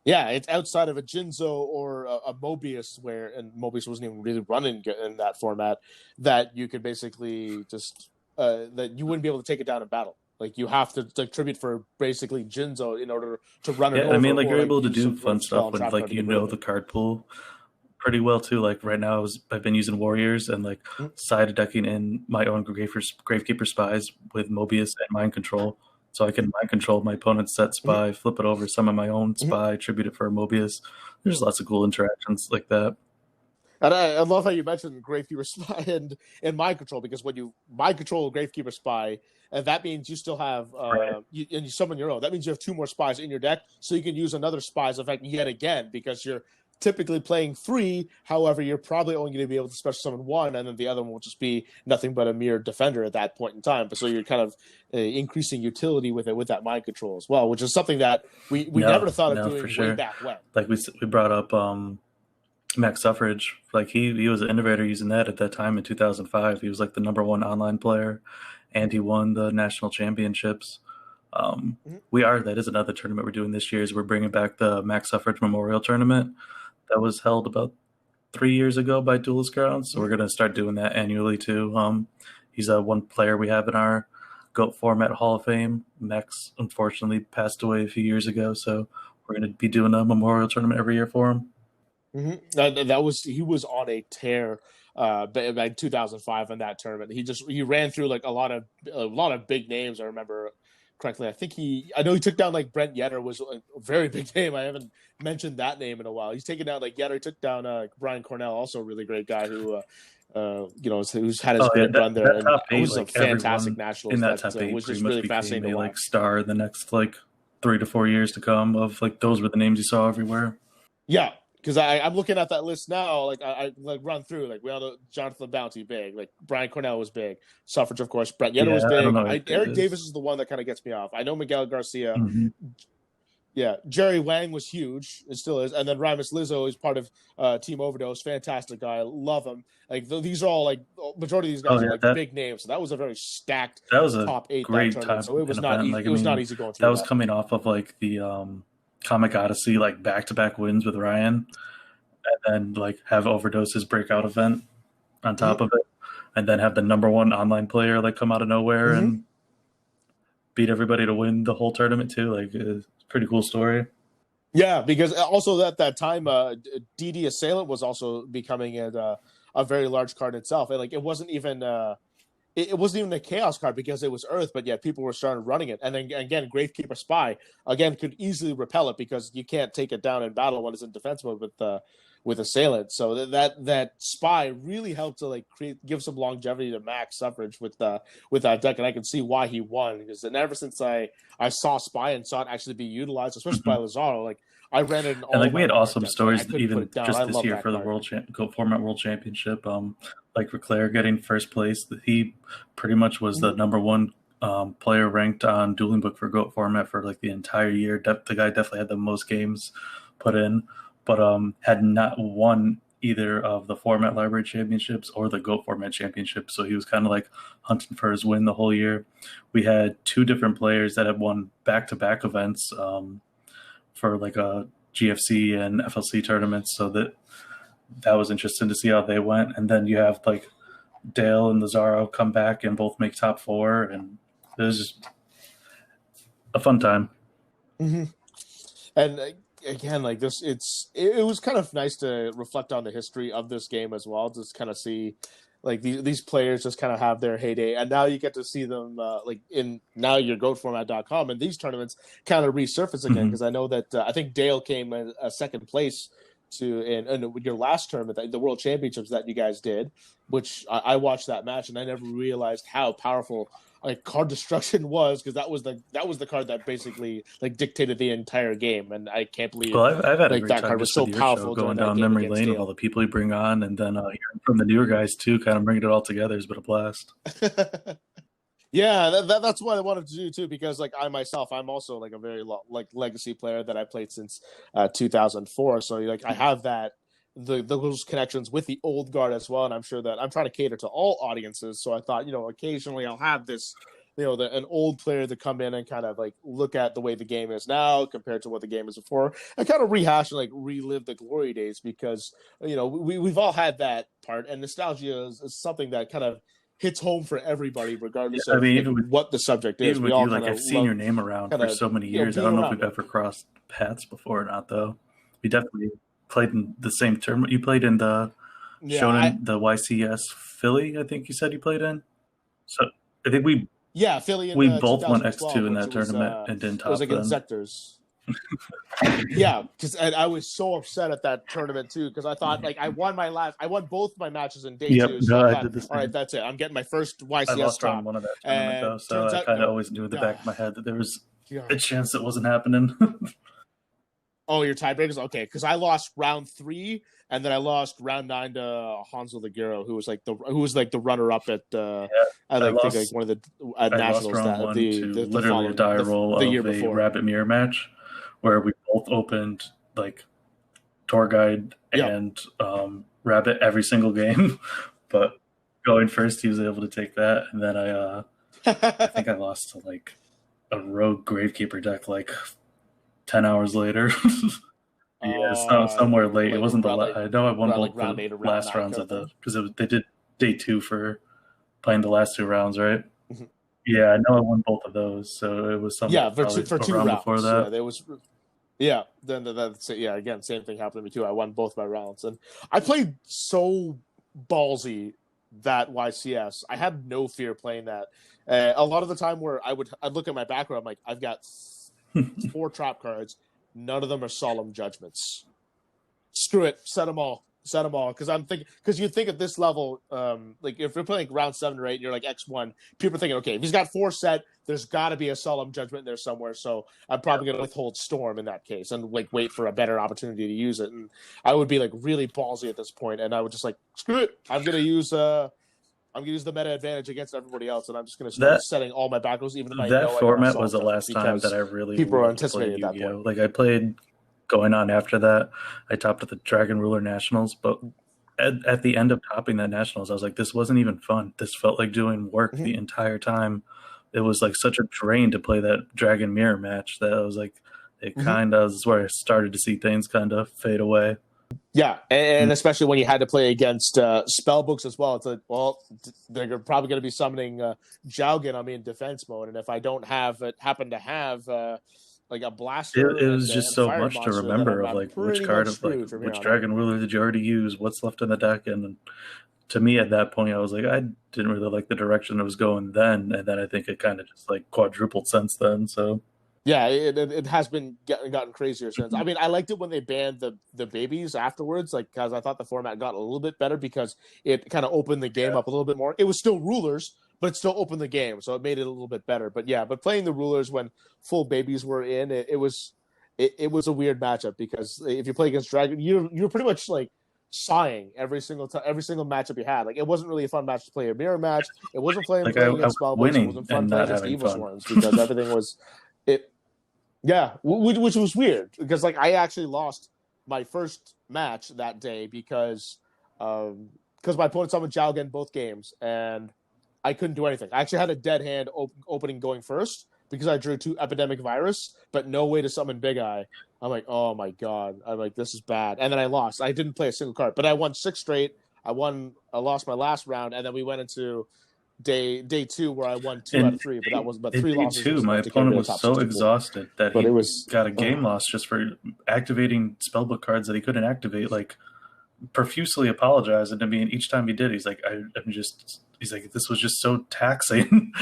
[SPEAKER 1] Yeah, it's outside of a Jinzo or a Mobius, and Mobius wasn't even really running in that format, that you could basically just that you wouldn't be able to take it down in battle. Like you have to like tribute for basically Jinzo in order to run it over.
[SPEAKER 2] I mean, like you're able to do fun stuff when like you know the card pool pretty well too. Like right now, I've been using Warriors and like side decking in my own Gravekeeper Spies with Mobius and Mind Control, so I can mind control my opponent's set Spy, flip it over, summon my own Spy, tribute it for a Mobius. There's lots of cool interactions like that.
[SPEAKER 1] And I love how you mentioned Gravekeeper Spy and Mind Control, because when you Mind Control Gravekeeper Spy, and that means you still have and you summon your own. That means you have 2 more Spies in your deck, so you can use another Spy's effect yet again, because you're typically playing 3. However, you're probably only going to be able to special summon 1, and then the other one will just be nothing but a mere defender at that point in time. But so you're kind of increasing utility with it with that Mind Control as well, which is something that we never thought of doing way back when.
[SPEAKER 2] Like we brought up Mack Suffrage, like he was an innovator using that at that time in 2005. He was like the #1 online player, and he won the national championships. That is another tournament we're doing this year. Is we're bringing back the Mack Suffrage Memorial Tournament that was held about 3 years ago by Duelist Grounds. So we're going to start doing that annually too. He's one player we have in our GOAT format Hall of Fame. Max unfortunately passed away a few years ago, so we're going to be doing a memorial tournament every year for him.
[SPEAKER 1] He was on a tear by 2005 in that tournament. He ran through like a lot of big names. I remember correctly. I know he took down like Brent Yetter, was a very big name. I haven't mentioned that name in a while. He's taken down like Yetter. He took down Brian Cornell, also a really great guy who who's had his great run there. And it was a fantastic nationals.
[SPEAKER 2] In that top 8
[SPEAKER 1] was just really fascinating.
[SPEAKER 2] Like star in the next like 3 to 4 years to come. Of like those were the names you saw everywhere.
[SPEAKER 1] Yeah. Because I'm looking at that list now, like I like run through, like we all know Jonathan Bounty big, like Brian Cornell was big, Suffrage of course, Brett Yetter was big. Eric Davis is the one that kind of gets me off. I know Miguel Garcia, Jerry Wang was huge, it still is, and then Ramus Lizzo is part of Team Overdose, fantastic guy, love him. Like these are all like majority of these guys are like big names, so that was a very stacked.
[SPEAKER 2] That was a
[SPEAKER 1] top 8
[SPEAKER 2] great time.
[SPEAKER 1] So it was not easy. It was not easy going through.
[SPEAKER 2] That was coming off of like the Comic Odyssey, like back-to-back wins with Ryan, and then like have Overdose's breakout event on top of it, and then have the #1 online player like come out of nowhere and beat everybody to win the whole tournament too. Like it's a pretty cool story. Yeah,
[SPEAKER 1] because also at that time, DD Assailant was also becoming a a very large card itself. And like it wasn't even it wasn't even a chaos card because it was Earth, but yet people were starting running it. And then again, Gravekeeper Spy again could easily repel it because you can't take it down in battle when it's in defense mode with Assailant. So that Spy really helped to like give some longevity to Mack Suffrage with that deck, and I can see why he won. Because then ever since I saw Spy and saw it actually be utilized, especially by Lazaro, like I ran it in all.
[SPEAKER 2] And like we had awesome stories even
[SPEAKER 1] just
[SPEAKER 2] this year for the Go Format World Championship. Like Reclaire getting first place, he pretty much was the number one player ranked on Dueling Book for GOAT format for like the entire year. The guy definitely had the most games put in, but had not won either of the Format Library Championships or the GOAT Format Championship. So he was kind of like hunting for his win the whole year. We had two different players that had won back-to-back events for like a GFC and FLC tournaments. So that was interesting to see how they went. And then you have like Dale and Lazaro come back and both make top four, and it was just a fun time.
[SPEAKER 1] Mm-hmm. And again, like this, it was kind of nice to reflect on the history of this game as well, just kind of see like these players just kind of have their heyday, and now you get to see them like in now your GOATformat.com, and these tournaments kind of resurface again, because I know that I think Dale came a second place in your last tournament, the World Championships that you guys did, which I watched that match and I never realized how powerful like card destruction was, because that was the card that basically like dictated the entire game, and I can't believe
[SPEAKER 2] I've had
[SPEAKER 1] like that card was so powerful
[SPEAKER 2] going down memory lane of all the people you bring on, and then hearing from the newer guys too, kind of bringing it all together has been a blast.
[SPEAKER 1] Yeah, that's what I wanted to do too, because like I'm also like a very legacy player that I played since 2004. So like I have those connections with the old guard as well, and I'm sure that I'm trying to cater to all audiences. So I thought, occasionally I'll have this, an old player to come in and kind of like look at the way the game is now compared to what the game is before, and kind of rehash and like relive the glory days, because we've all had that part, and nostalgia is something that kind of hits home for everybody, regardless of what the subject is.
[SPEAKER 2] We all like I've seen your name around for so many years. I don't know if we've ever crossed paths before or not, though. We definitely played in the same tournament. You played in the Shonen, the YCS Philly, I think you said you played in. So I think
[SPEAKER 1] Philly.
[SPEAKER 2] We both won X2 in that tournament and didn't top.
[SPEAKER 1] It was against Sectors. Yeah, because I was so upset at that tournament too, because I thought like I won both my matches in day 2. So I did all right, that's it. I'm getting my first YCS
[SPEAKER 2] I lost
[SPEAKER 1] top.
[SPEAKER 2] round 1 of that tournament though, so I kind of always knew in the back of my head that there was a chance it wasn't happening.
[SPEAKER 1] Oh, your tiebreakers? Okay, because I lost round 3, and then I lost round 9 to Hanzo Ligero, who was like the runner up at I think one of the nationals.
[SPEAKER 2] Round 1 to literally a die roll of a Rabbit Mirror match, where we both opened like tour guide and Rabbit every single game, but going first, he was able to take that, and then I think I lost to like a rogue Gravekeeper deck like 10 hours later. Somewhere late. It wasn't I know I won both the last rounds of because they did day 2 for playing the last 2 rounds, right? Mm-hmm. Yeah, I know I won both of those, so it was something.
[SPEAKER 1] Yeah, for 2 rounds
[SPEAKER 2] before that.
[SPEAKER 1] Yeah, there was. Yeah, then that's again, same thing happened to me too. I won both my rounds, and I played so ballsy that YCS. I had no fear playing that. A lot of the time, where I'd look at my back row, I'm like, I've got 4 trap cards. None of them are solemn judgments. Screw it, set them all. Because you think at this level, like if you're playing round 7 or 8, and you're like X1, people are thinking, okay, if he's got 4 set, there's got to be a solemn judgment there somewhere. So I'm probably going to withhold Storm in that case and like wait for a better opportunity to use it. And I would be like really ballsy at this point, and I would just like, screw it, I'm going to use the meta advantage against everybody else, and I'm just going to start setting all my back rows, even though
[SPEAKER 2] that format was the last time that I really
[SPEAKER 1] people were anticipating at that point.
[SPEAKER 2] Like I played. Going on after that, I topped at the Dragon Ruler Nationals, but at the end of topping that Nationals, I was like, this wasn't even fun. This felt like doing work the entire time. It was like such a drain to play that Dragon Mirror match that I was like, it kind of is where I started to see things kind of fade away.
[SPEAKER 1] Yeah, and especially when you had to play against spell books as well. It's like, well, they're probably going to be summoning Jaugen on me in defense mode, and if I don't happen to have like a blaster.
[SPEAKER 2] It was
[SPEAKER 1] and
[SPEAKER 2] just
[SPEAKER 1] a
[SPEAKER 2] so
[SPEAKER 1] fire
[SPEAKER 2] much to
[SPEAKER 1] monster,
[SPEAKER 2] remember of
[SPEAKER 1] I'm
[SPEAKER 2] like which
[SPEAKER 1] pretty
[SPEAKER 2] card
[SPEAKER 1] much
[SPEAKER 2] of like
[SPEAKER 1] screwed from here
[SPEAKER 2] which
[SPEAKER 1] on out.
[SPEAKER 2] dragon ruler did you already use, what's left in the deck, and to me at that point I was like, I didn't really like the direction it was going then, and then I think it kind of just like quadrupled since then. So
[SPEAKER 1] Yeah, it has been gotten crazier since. I mean, I liked it when they banned the babies afterwards, like because I thought the format got a little bit better because it kind of opened the game up a little bit more. It was still rulers, but it still opened the game, so it made it a little bit better. But yeah, but playing the rulers when full babies were in, it was a weird matchup because if you play against Dragon, you're pretty much like sighing every single time, every single matchup you had. Like it wasn't really a fun match to play a mirror match. It wasn't playing
[SPEAKER 2] like I
[SPEAKER 1] against
[SPEAKER 2] was
[SPEAKER 1] spellbooks. It
[SPEAKER 2] winning
[SPEAKER 1] wasn't fun
[SPEAKER 2] and
[SPEAKER 1] playing
[SPEAKER 2] not
[SPEAKER 1] against
[SPEAKER 2] having
[SPEAKER 1] evil
[SPEAKER 2] fun.
[SPEAKER 1] swarms because everything was it. Yeah, which was weird because like I actually lost my first match that day because my opponent summoned Jowgen both games and I couldn't do anything. I actually had a dead hand opening going first because I drew 2 Epidemic Virus, but no way to summon Big Eye. I'm like, oh my god, I'm like, this is bad. And then I lost. I didn't play a single card, but I won 6 straight. I lost my last round, and then we went into day 2 where I won 2 out of 3, but that was but 3
[SPEAKER 2] day
[SPEAKER 1] losses.
[SPEAKER 2] 2, my opponent was so exhausted that he got a game loss just for activating spellbook cards that he couldn't activate. Like profusely apologizing to me, and each time he did, he's like, he's like, this was just so taxing.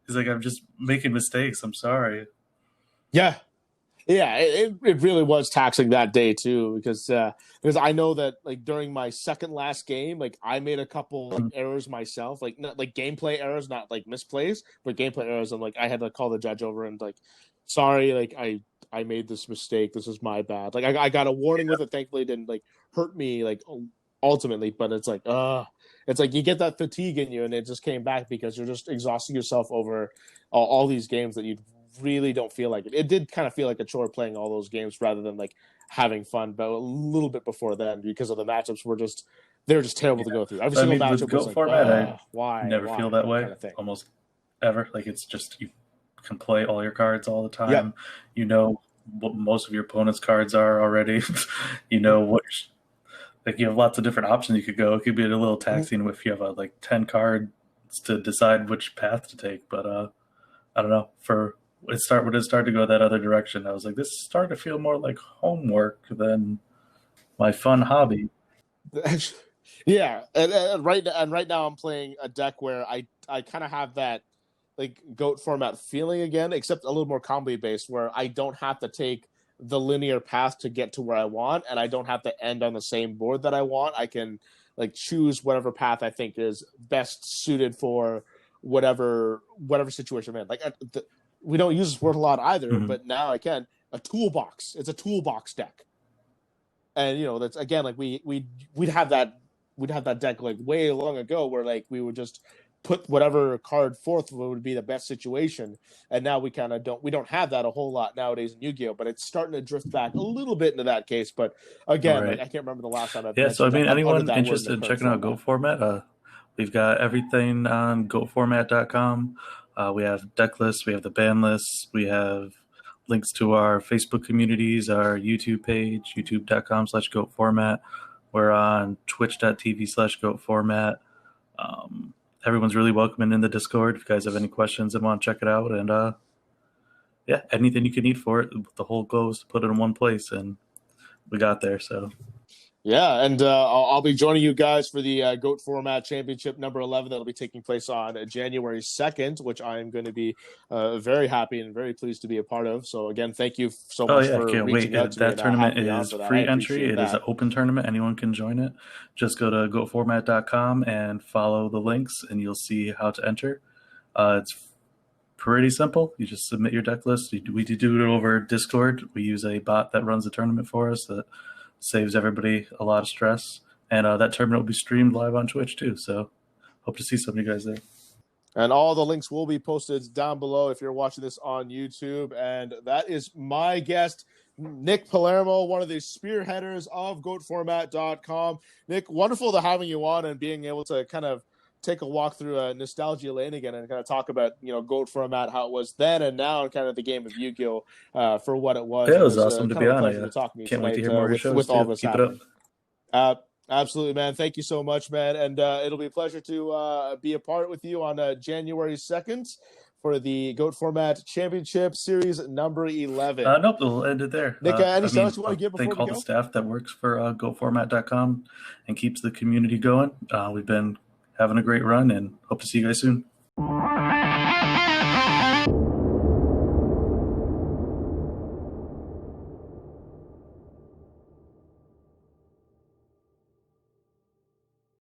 [SPEAKER 2] He's like, I'm just making mistakes. I'm sorry.
[SPEAKER 1] Yeah. Yeah, it really was taxing that day too because I know that like during my second last game, like I made a couple like errors myself, like not like gameplay errors, not like misplays, but gameplay errors. And like I had to call the judge over and like, sorry, like I made this mistake. This is my bad. Like I got a warning with it. Thankfully, it didn't like hurt me like ultimately, but it's like it's like you get that fatigue in you, and it just came back because you're just exhausting yourself over all these games that you really don't feel like it. It did kind of feel like a chore playing all those games rather than like having fun, but a little bit before then because of the matchups were just terrible to go through. Every single matchup was like,
[SPEAKER 2] format,
[SPEAKER 1] why?
[SPEAKER 2] Never feel that way kind of almost ever. Like it's just you can play all your cards all the time. Yep. You know what most of your opponent's cards are already. You know what. Like you have lots of different options you could go. It could be a little taxing if you have like 10 cards to decide which path to take. But I don't know. When it started to go that other direction, I was like, this is starting to feel more like homework than my fun hobby.
[SPEAKER 1] Yeah, and right now I'm playing a deck where I kind of have that like GOAT format feeling again, except a little more combo based, where I don't have to take the linear path to get to where I want, and I don't have to end on the same board that I want. I can like choose whatever path I think is best suited for whatever situation I'm in. Like we don't use this word a lot either, but now I can. A toolbox. It's a toolbox deck, and you know that's again like we'd have that deck like way long ago where like we would just put whatever card forth would be the best situation, and now we kind of don't have that a whole lot nowadays in Yu-Gi-Oh, but it's starting to drift back a little bit into that case. But again, like I can't remember the last time I've
[SPEAKER 2] so I mean anyone interested in checking out GOAT format, we've got everything on goatformat.com. We have deck lists, we have the ban lists, we have links to our Facebook communities, our YouTube page, youtube.com/goatformat. We're on twitch.tv/goatformat. Everyone's really welcome in the Discord. If you guys have any questions and want to check it out, and anything you can need for it, the whole goal is to put it in one place, and we got there. So.
[SPEAKER 1] Yeah, and I'll be joining you guys for the GOAT Format Championship number 11 that'll be taking place on January 2nd, which I am going to be very happy and very pleased to be a part of. So again, thank you so much for reaching out to me.
[SPEAKER 2] That tournament is free entry. It is an open tournament. Anyone can join it. Just go to goatformat.com and follow the links, and you'll see how to enter. It's pretty simple. You just submit your deck list. We do it over Discord. We use a bot that runs the tournament for us that saves everybody a lot of stress, and that tournament will be streamed live on Twitch too, so hope to see some of you guys there.
[SPEAKER 1] And all the links will be posted down below if you're watching this on YouTube. And that is my guest, Nick Palermo, one of the spearheaders of GOATformat.com. Nick, wonderful to having you on and being able to kind of take a walk through a nostalgia lane again and kind of talk about, GOAT format, how it was then and now, and kind of the game of Yu-Gi-Oh for what it was.
[SPEAKER 2] Yeah, it was awesome to be on.
[SPEAKER 1] Can't wait to hear more of your shows with all this happening. Absolutely, man. Thank you so much, man. And it'll be a pleasure to be a part with you on January 2nd for the Goat Format Championship Series number 11.
[SPEAKER 2] Nope, we'll end it there.
[SPEAKER 1] Nick, any shout-outs you want to give before
[SPEAKER 2] thank
[SPEAKER 1] we
[SPEAKER 2] all
[SPEAKER 1] go?
[SPEAKER 2] the staff that works for GoFormat.com and keeps the community going. We've been having a great run and hope to see you guys soon.